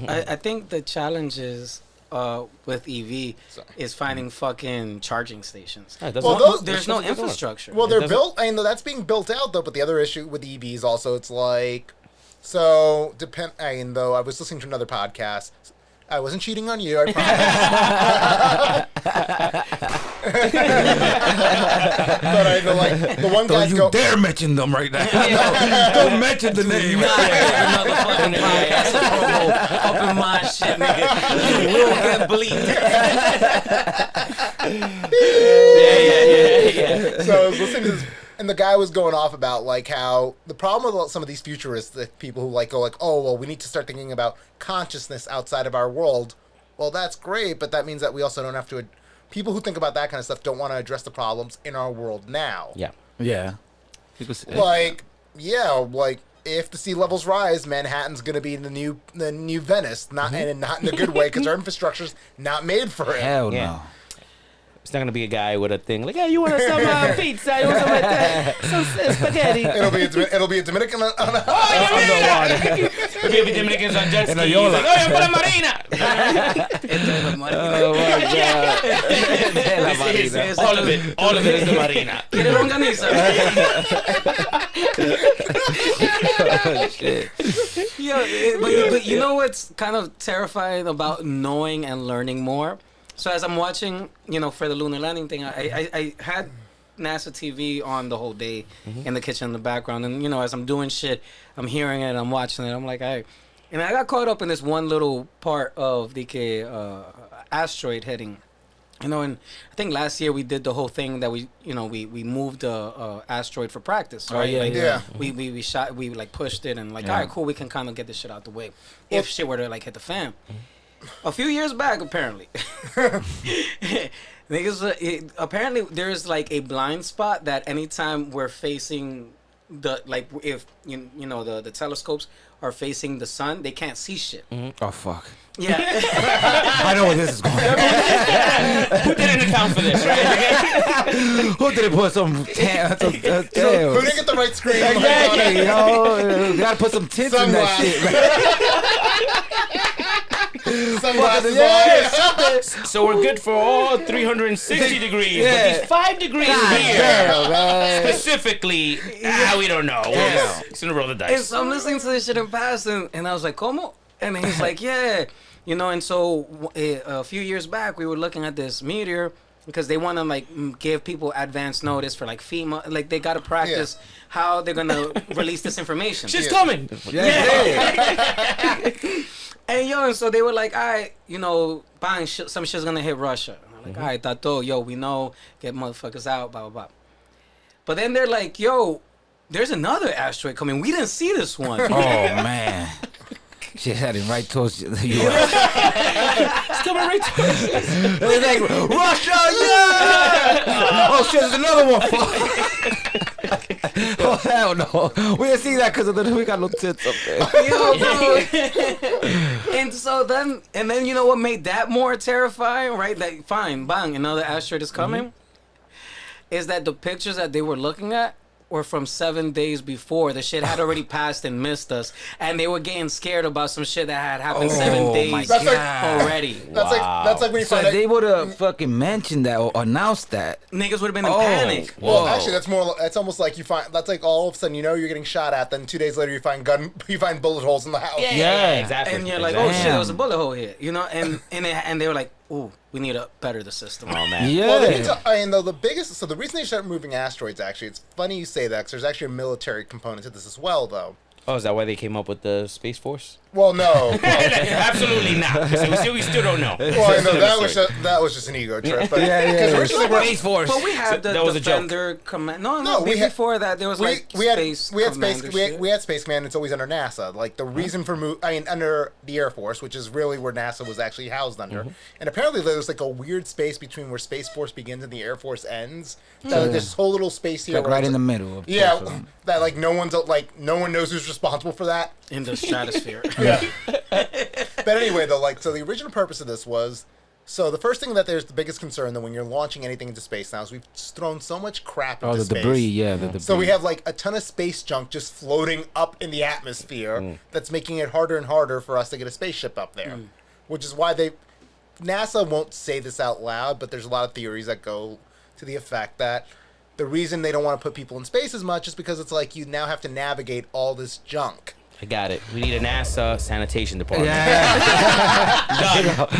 S1: I think the challenge is with EV is finding fucking charging stations.
S2: Yeah, it doesn't
S3: Well,
S2: work.
S3: those-
S1: There's no infrastructure.
S3: Well, they're
S2: doesn't-
S3: built. I know that's being built out though. But the other issue with EVs also, it's like, so depend. I mean, though I was listening to another podcast. I wasn't cheating on you, I promise. But I know, like, the one
S4: Don't
S3: guy's
S4: you
S3: go.
S4: dare mention them right now. Don't mention the name.
S1: Another fucking podcast promo up in my shit, nigga. You will get bleeped.
S2: Yeah.
S3: So I was listening to this, and the guy was going off about, like, how the problem with some of these futurists, the people who, like, go, like, oh, well, we need to start thinking about consciousness outside of our world. Well, that's great, but that means that we also don't have to. People who think about that kind of stuff don't want to address the problems in our world now.
S2: Yeah.
S4: Yeah.
S3: Like, yeah, like, if the sea levels rise, Manhattan's gonna be the new Venice, and not in a good way because our infrastructure's not made for it.
S4: Hell
S2: Yeah.
S4: no.
S2: It's not gonna be a guy with a thing like, "Yeah, you want some pizza? You want some, some spaghetti?"
S3: It'll be a Dominican on
S2: It'll be Dominicans on jet skis. Like,
S4: Yola.
S2: "Oh, you're para Marina."
S4: Oh my God.
S2: All of it is the Marina.
S1: ¿Quiere longaniza?
S4: Oh, shit.
S1: But you know what's kind of terrifying about knowing and learning more? So as I'm watching, for the Lunar Landing thing, I had NASA TV on the whole day in the kitchen in the background. And, as I'm doing shit, I'm hearing it, I'm watching it. I'm like, and I got caught up in this one little part of the asteroid hitting. And I think last year we did the whole thing that we moved the asteroid for practice, right?
S4: yeah.
S1: We shot, we pushed it and all right, cool, we can kind of get this shit out the way if shit were to hit the fan. A few years back, apparently, apparently there's a blind spot that anytime we're facing if the telescopes are facing the sun, they can't see shit.
S4: Oh fuck.
S1: Yeah.
S4: I know where this is going.
S2: Who didn't account for this, right?
S4: Who didn't put some tails?
S3: Who didn't get the right screen?
S4: Exactly. You gotta put some tints in that shit.
S3: Sunglasses on.
S2: So we're good for all 360 degrees, but these 5 degrees here, specifically, we don't know. It's gonna roll the dice.
S1: And so I'm listening to this shit in passing, and I was like, "Como?" And he's like, "Yeah." And so a few years back, we were looking at this meteor because they want to give people advance notice for FEMA. They got to practice how they're going to release this information.
S2: She's coming.
S1: Yeah. And so they were like, "All right, bang, some shit's going to hit Russia." And I'm like, "All right, Tato, we know, get motherfuckers out, blah, blah, blah." But then they're like, "Yo, there's another asteroid coming. We didn't see this one."
S4: Oh man. Shit heading right towards the U.S.
S2: It's coming right towards us.
S4: They're like, Russia, yeah! Oh shit, there's another one. Oh hell no. We didn't see that because we got little tits up there.
S1: And so then you know what made that more terrifying, right? That fine, bang, another asteroid is coming. Is that the pictures that they were looking at were from 7 days before. The shit had already passed and missed us, and they were getting scared about some shit that had happened 7 days already.
S3: That's like when you find out.
S4: They would have fucking mentioned that or announced that.
S1: Niggas would have been in panic.
S3: Well, actually, that's almost like you find. That's like all of a sudden you're getting shot at. Then 2 days later you find bullet holes in the house.
S2: Yeah, exactly.
S1: And you're like, "Oh shit, there was a bullet hole here," and they were like, "Ooh, we need to better the system."
S2: Oh man.
S4: Yeah.
S3: Well, the reason they started moving asteroids, actually, it's funny you say that because there's actually a military component to this as well, though.
S2: Oh, is that why they came up with the Space Force?
S3: Well, no.
S2: Absolutely not. We still don't know.
S3: Well, I know that was just an ego trip. But
S4: Space Force.
S1: But we had the Defender Command. No, before that there was Space Command.
S3: We had Space Command. It's always under NASA. The reason for under the Air Force, which is really where NASA was actually housed under. And apparently there's a weird space between where Space Force begins and the Air Force ends. This whole little space here,
S4: right in the middle.
S3: That no one knows who's responsible for that
S1: in the stratosphere.
S3: Yeah. But anyway, though, so the original purpose of this was, so the first thing that there's the biggest concern that when you're launching anything into space now is we've thrown so much crap into space.
S4: The debris.
S3: So we have a ton of space junk just floating up in the atmosphere that's making it harder and harder for us to get a spaceship up there. Which is why NASA won't say this out loud, but there's a lot of theories that go to the effect that the reason they don't want to put people in space as much is because it's you now have to navigate all this junk.
S2: I got it. We need a NASA sanitation department.
S4: Done.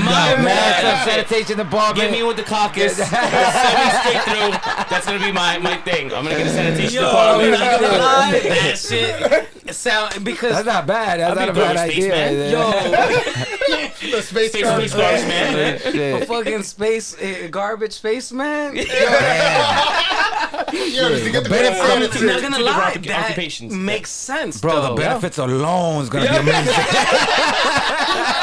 S4: My NASA sanitation department.
S2: Get me with the caucus. Send me straight through. That's gonna be my thing. I'm gonna get a sanitation department.
S1: That shit. Because
S4: that's not bad. That's not a bad idea.
S3: The space
S2: man.
S1: A fucking space garbage spaceman.
S3: to get the
S4: benefits-
S3: benefits.
S1: I'm not gonna lie,
S2: different
S1: that
S2: occupations.
S1: makes sense,
S4: Bro,
S1: though.
S4: the benefits alone is gonna be amazing.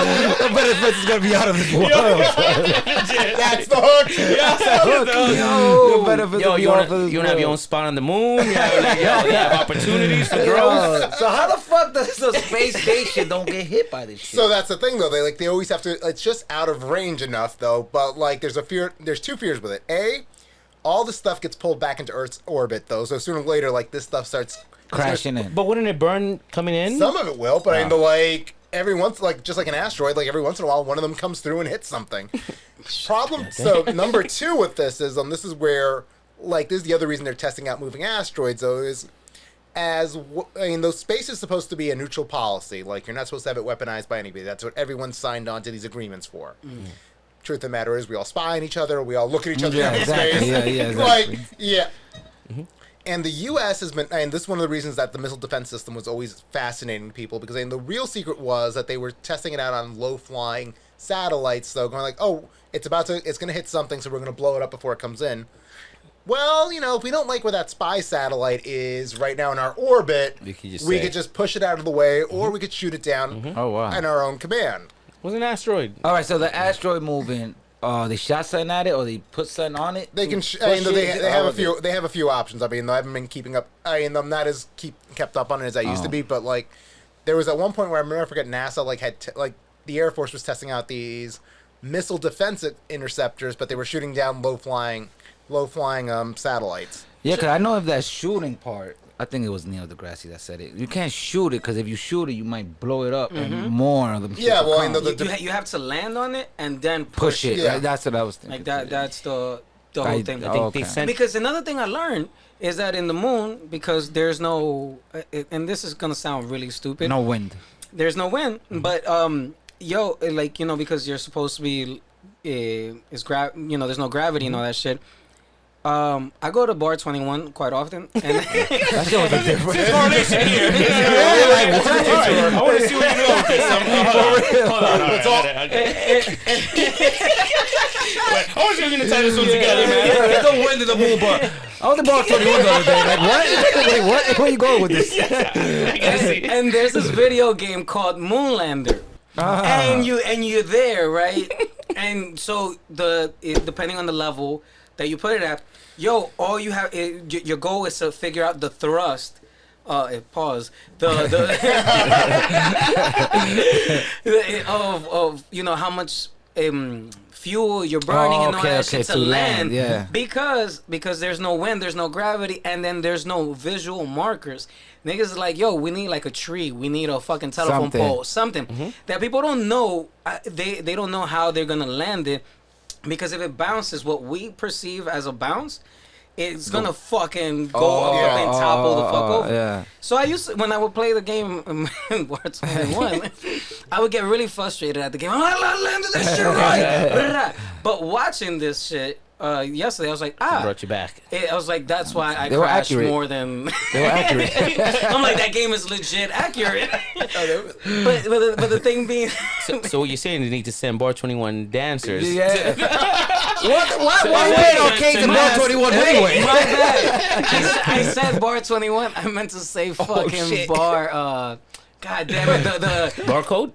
S4: The benefits is gonna be out of this world.
S3: That's the hook.
S4: The benefits
S2: Yo,
S4: will be
S2: you
S4: off
S2: wanna,
S4: of this
S2: you wanna have your own
S4: world.
S2: spot on the moon? You have opportunities for growth.
S4: So how the fuck does the space station don't get hit by this shit?
S3: So that's the thing, though. They always have to. It's just out of range enough, though. But like, there's two fears with it. A, all the stuff gets pulled back into Earth's orbit, though. So sooner or later, like this stuff starts
S4: crashing in.
S2: But wouldn't it burn coming in?
S3: Some of it will, but I mean, like every once, like just like an asteroid, like every once in a while, one of them comes through and hits something. Problem. So number two with this is where, like, this is the other reason they're testing out moving asteroids, though, is those space is supposed to be a neutral policy. Like, you're not supposed to have it weaponized by anybody. That's what everyone signed on to these agreements for. Truth of the matter is, we all spy on each other. We all look at each other in
S4: exactly.
S3: space.
S4: Yeah, exactly.
S3: Like, yeah. And the U.S. has been, and this is one of the reasons that the missile defense system was always fascinating to people, because the real secret was that they were testing it out on low-flying satellites, though, going like, oh, it's going to hit something, so we're going to blow it up before it comes in. Well, if we don't like where that spy satellite is right now in our orbit, we could just push it out of the way, or we could shoot it down
S4: Oh wow.
S3: in our own command.
S2: It was an asteroid.
S4: All right, so the asteroid moving, they shot something at it, or they put something on it.
S3: They can. They have a few. They have a few options. I mean, I haven't been keeping up. I'm not as kept up on it as I used to be. But like, there was at one point where I remember, I forget, NASA had the Air Force was testing out these missile defense interceptors, but they were shooting down low flying satellites.
S4: Yeah, because I know of that shooting part. I think it was Neil deGrasse that said it. You can't shoot it, because if you shoot it, you might blow it up, and more of them.
S3: Yeah, well,
S1: You have to land on it and then
S4: push it.
S3: Yeah.
S4: Right? That's what I was thinking.
S1: Like that. That's the whole thing.
S2: I think they sent.
S1: Because another thing I learned is that in the moon, because there's no, and this is gonna sound really stupid.
S4: No wind.
S1: There's no wind, but because you're supposed to be, there's no gravity and all that shit. I go to Bar 21 quite often, and
S4: That shit was a different.
S2: correlation here. I want to see what you know with this. Hold on. I want to see what you're going to tie this one together, man.
S4: There's no wind in the moon, but I was in Bar 21 the other day. Like, what? Wait, what? Where you going with this?
S2: I gotta see.
S1: and there's this video game called Moon Lander, and you're there, right? And so depending on the level that you put it at, all you have, your goal is to figure out the thrust. Pause. Of how much fuel you're burning and all that shit to land.
S4: Yeah.
S1: Because there's no wind, there's no gravity, and then there's no visual markers. Niggas is like, we need like a tree, we need a fucking telephone pole, something that people don't know. They don't know how they're gonna land it, because if it bounces what we perceive as a bounce, it's gonna fucking go up and topple the fuck over.
S4: Yeah.
S1: So I used to, when I would play the game in War 21, I would get really frustrated at the game. I'm like, I landed this shit right. But watching this shit yesterday, I was like,
S2: Brought you back.
S1: I was like, that's why I
S4: They were
S1: crashed
S4: accurate.
S1: more than.
S4: They were accurate.
S1: I'm like, that game is legit accurate. but the thing being,
S2: So what you're saying is you need to send Bar 21 dancers.
S4: Yeah. Why wait on Kate to Bar 21 anyway?
S1: my bad. I said Bar 21. I meant to say fucking
S4: shit.
S1: bar. God damn it. The
S2: Barcode?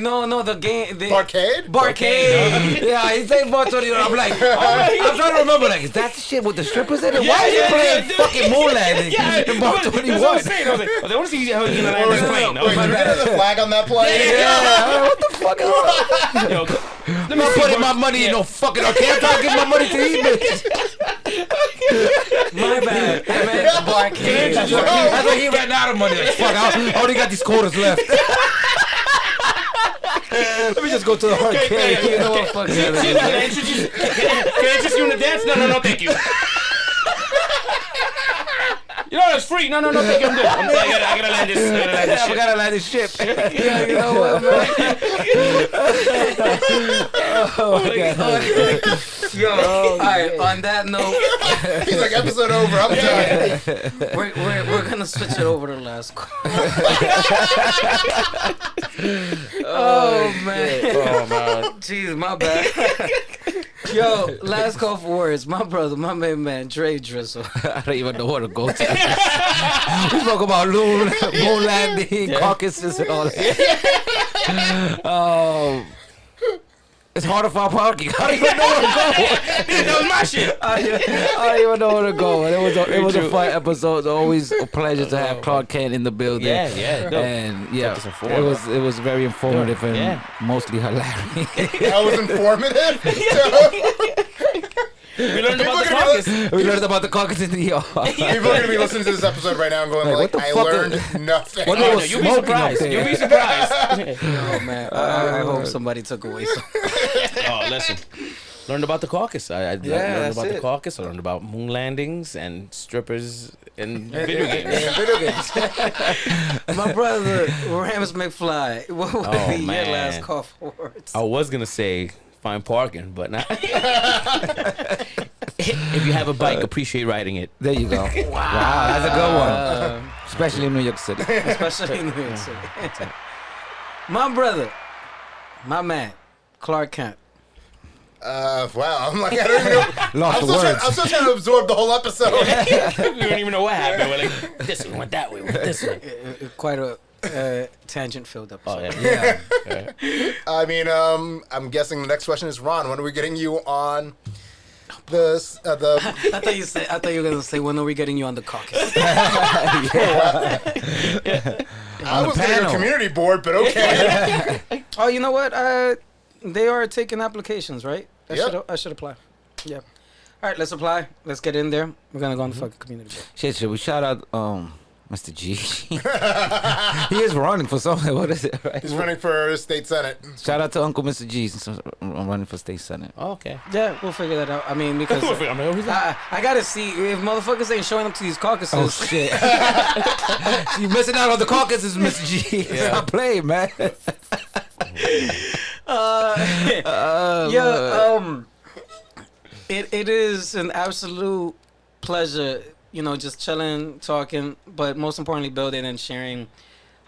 S1: no, the game.
S3: Barcade?
S1: Barcade.
S4: Yeah, he said Bar 21. I'm like, I'm trying to remember, like, is that the shit with the strippers in it? Why are you playing fucking Moon Landing in Bar 21?
S2: That's what I'm saying. I was like, I want to see how you're going to land this plane.
S3: Wait, did we get the flag on that plane?
S4: Yeah, what the fuck is wrong?
S2: Yo,
S4: I'm not putting my money in no fucking arcade. I'm trying to get my money to you, bitch.
S1: My bad. I meant Barcade.
S4: That's why he ran out of money. Like, fuck, I only got these quarters left. Let me just go to the arcade.
S1: You know what fuck
S2: Can I interest you in the dance? No, thank you. You know, it's free. No, thank you. I'm good. I gotta land this.
S4: I gotta land this ship.
S1: Yeah, you know what, man?
S4: Oh my god.
S1: Yo, all right. On that note,
S3: He's like, episode over. I'm done.
S1: we're gonna switch it over to last call. Oh man.
S2: Oh man.
S1: Jeez, my bad. Yo, last call for words. My brother, my main man, Dre Drizzo.
S4: I don't even know where to go to. We spoke about Lunar Landing, Caucasus, and all that. It's hard to find parking. I don't even know where to go.
S2: That was my shit.
S4: I don't even know where to go. It was a fun episode. It's always a pleasure to have Clark Kent in the building.
S2: Yeah.
S4: And it was very informative and mostly hilarious.
S3: That was informative.
S2: We learned about the caucus.
S4: We learned about the caucus in New York.
S3: People are gonna be listening to this episode right now and going
S4: Like, what the
S3: I
S4: fuck
S3: learned
S4: is-
S3: nothing.
S4: What
S2: Oh, no,
S4: was
S2: you'll be
S4: smoking up
S2: surprised.
S4: there?
S2: You'll be surprised.
S1: Oh man, I hope somebody took away some.
S2: Oh, listen. Learned about the caucus. I learned
S4: that's
S2: about the
S4: it.
S2: caucus. I learned about moon landings and strippers and video games.
S1: Yeah, video games. My brother, Ramz McFly. What would be your
S2: man.
S1: last call for words?
S2: I was gonna say find parking, but now if you have a bike, appreciate riding it.
S4: There you go. Wow, that's a good one. Especially in New York City.
S1: Especially in New York City. My brother, my man, Clark Kent.
S3: Wow, I'm like, I don't even know.
S4: Lost the words.
S3: I'm still trying to absorb the whole episode.
S2: We don't even know what happened. We're like, this one went that way, went this way.
S1: Quite a tangent-filled episode.
S2: Oh yeah.
S3: I mean, I'm guessing the next question is Ron. When are we getting you on this?
S1: I thought you were gonna say, when are we getting you on the caucus?
S3: I was going to go community board, but okay.
S1: Oh, you know what? They are taking applications, right? I should apply. Yeah. All right, let's apply. Let's get in there. We're gonna go on the fucking community board.
S4: Shit, should we shout out Mr. G? He is running for something. What is it? Right?
S3: He's running for state senate.
S4: Shout out to Uncle Mr. G. Since I'm running for state senate.
S2: Oh, okay.
S1: Yeah, we'll figure that out. I mean, because
S2: I'm like, who's that?
S1: I gotta see if motherfuckers ain't showing up to these caucuses.
S4: Oh shit! You missing out on the caucuses, Mr. G. Stop playing, man.
S1: It is an absolute pleasure, just chilling, talking, but most importantly, building and sharing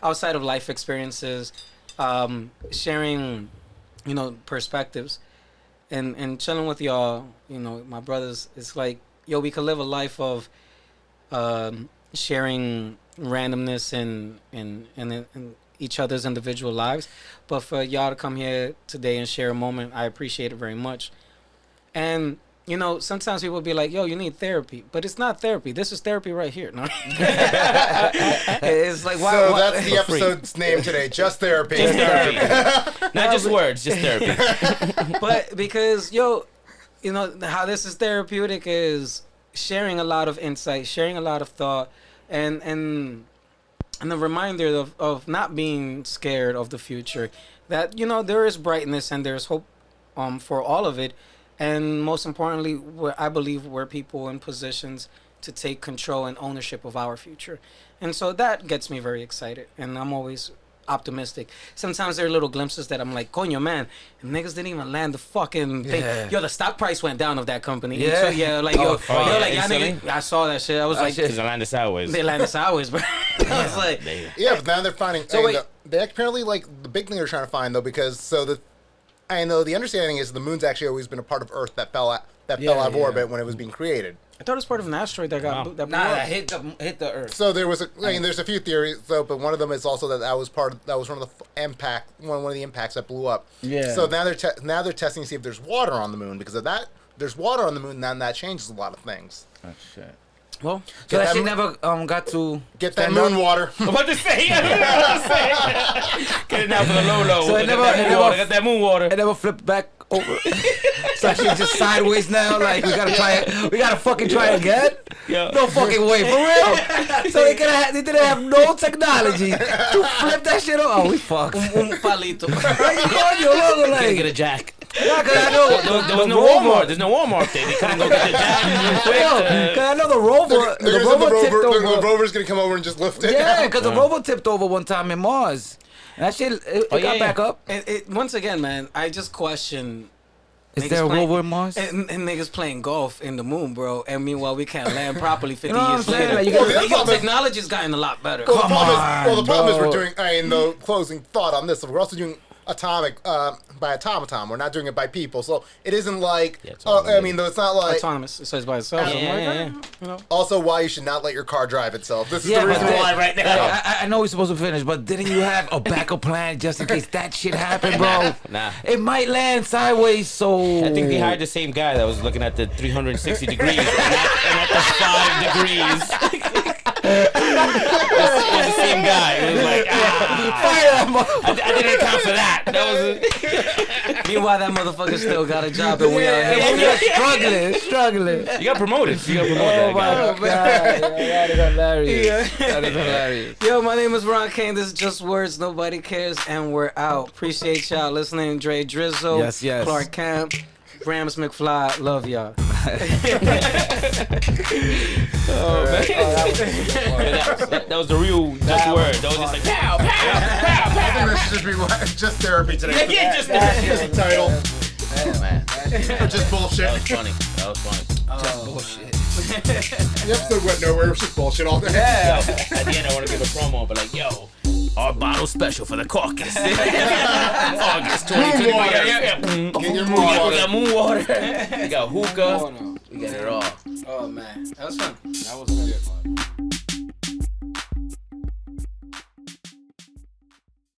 S1: outside of life experiences, sharing, perspectives, and chilling with y'all, my brothers. It's like, we could live a life of sharing randomness in each other's individual lives, but for y'all to come here today and share a moment, I appreciate it very much. And sometimes people be like, yo, you need therapy, but it's not therapy. This is therapy right here. No, it's like, why?
S3: So
S1: why-
S3: that's the episode's name today. Just therapy.
S2: Just therapy. Not just words, just therapy.
S1: But because how this is therapeutic is sharing a lot of insight, sharing a lot of thought, and the reminder of not being scared of the future, that there is brightness and there's hope for all of it. And most importantly, I believe we're people in positions to take control and ownership of our future. And so that gets me very excited. And I'm always optimistic. Sometimes there are little glimpses that I'm like, coño, man, niggas didn't even land the fucking thing.
S4: Yeah.
S1: Yo, the stock price went down of that company.
S4: Yeah.
S1: So, yeah, like, y'all
S2: instantly?
S1: niggas, I saw that shit. I was like,
S2: Because I landed sideways.
S1: they landed sideways, bro. I was like,
S3: Yeah, but now they're finding.
S1: So wait.
S3: They apparently the big thing they're trying to find though, because I know the understanding is the moon's actually always been a part of Earth that fell out of orbit when it was being created.
S1: I thought it was part of an asteroid that got that blew
S4: Nah,
S1: up.
S4: that hit the earth.
S3: So there was there's a few theories though, but one of them is also that was one of the one of the impacts that blew up.
S4: Yeah.
S3: So now they're testing to see if there's water on the moon, because of that there's water on the moon, then that changes a lot of things.
S4: Oh shit.
S1: Well,
S4: So that
S3: that
S4: shit
S3: mo-
S4: never got to
S3: Get that
S4: stand up?
S3: moon water.
S2: I'm about to say. Get it now for the low.
S4: So it
S2: Got
S4: never-
S2: that
S4: it
S2: moon
S4: never-
S2: water. Got that moon water.
S4: It never flipped back over. So that shit just sideways now. Like we gotta fucking try again.
S2: Yeah.
S4: No fucking way, for real. So they didn't have no technology to flip that shit over. Oh, we fucked.
S1: un palito.
S4: Right, you going, you look
S2: Gotta
S4: like.
S2: get a jack.
S4: Yeah, 'cause I know
S2: There was
S4: the
S2: no
S4: rover.
S2: Walmart. There's no Walmart there. They couldn't go get the jack.
S4: Yo, 'cause I know the rover.
S3: They're
S4: The
S3: gonna
S4: rover
S3: send
S4: tipped
S3: the
S4: over.
S3: rover's gonna come over and just lift it.
S4: Yeah, because the rover tipped over one time in Mars. And that shit, it got back up.
S1: Once again, man, I just question.
S4: Is
S1: niggas
S4: there a
S1: playing-
S4: rover in Mars?
S1: And niggas playing golf in the moon, bro. And meanwhile, we can't land properly 50
S4: You know what I'm
S1: years
S4: saying?
S1: later.
S4: Like, you
S3: gotta-
S1: Like, yo, technology's gotten a lot better.
S3: Well, the
S4: Come
S3: problem
S4: on,
S3: is, the problem is
S4: bro.
S3: we're doing. In the closing thought on this, we're also doing by automaton. We're not doing it by people. So it isn't like,
S2: Yeah, it's
S3: I mean, though it's not like,
S1: Autonomous. It says by itself. So I'm like, you know.
S3: also why you should not let your car drive itself. This is
S4: Yeah,
S3: the reason
S4: but
S3: why right now.
S4: I know we're supposed to finish, but didn't you have a backup plan just in case that shit happened, bro?
S2: Nah.
S4: It might land sideways, so...
S2: I think they hired the same guy that was looking at the 360 degrees and at the 5 degrees. It was the same guy. It was like, I didn't account for that.
S1: Meanwhile, that motherfucker still got a job and we out here.
S4: Struggling.
S2: You got promoted.
S4: Oh, my God. That is hilarious. That is hilarious.
S1: Yo, my name is Ron Kane. This is Just Words. Nobody cares, and we're out. Appreciate y'all listening. Dre Drizzo.
S4: Yes.
S1: Clark Camp. Ramz McFly. Love y'all.
S2: That was the real just word. That was just like pow, pow, pow,
S3: I
S2: pow.
S3: think this should just be just therapy today.
S2: Yeah, just
S3: Here's the title.
S2: Yeah, man.
S3: Or just bullshit.
S2: That was funny.
S1: Just bullshit.
S3: The episode went nowhere. It was just bullshit all day.
S2: Yo, at the end, I want to give a promo, but like, yo, our bottle special for the caucus. August 2020.
S3: Get your
S2: We got moon water. We got hookah. We got it all.
S1: Oh, man. That was fun.
S5: That was very fun.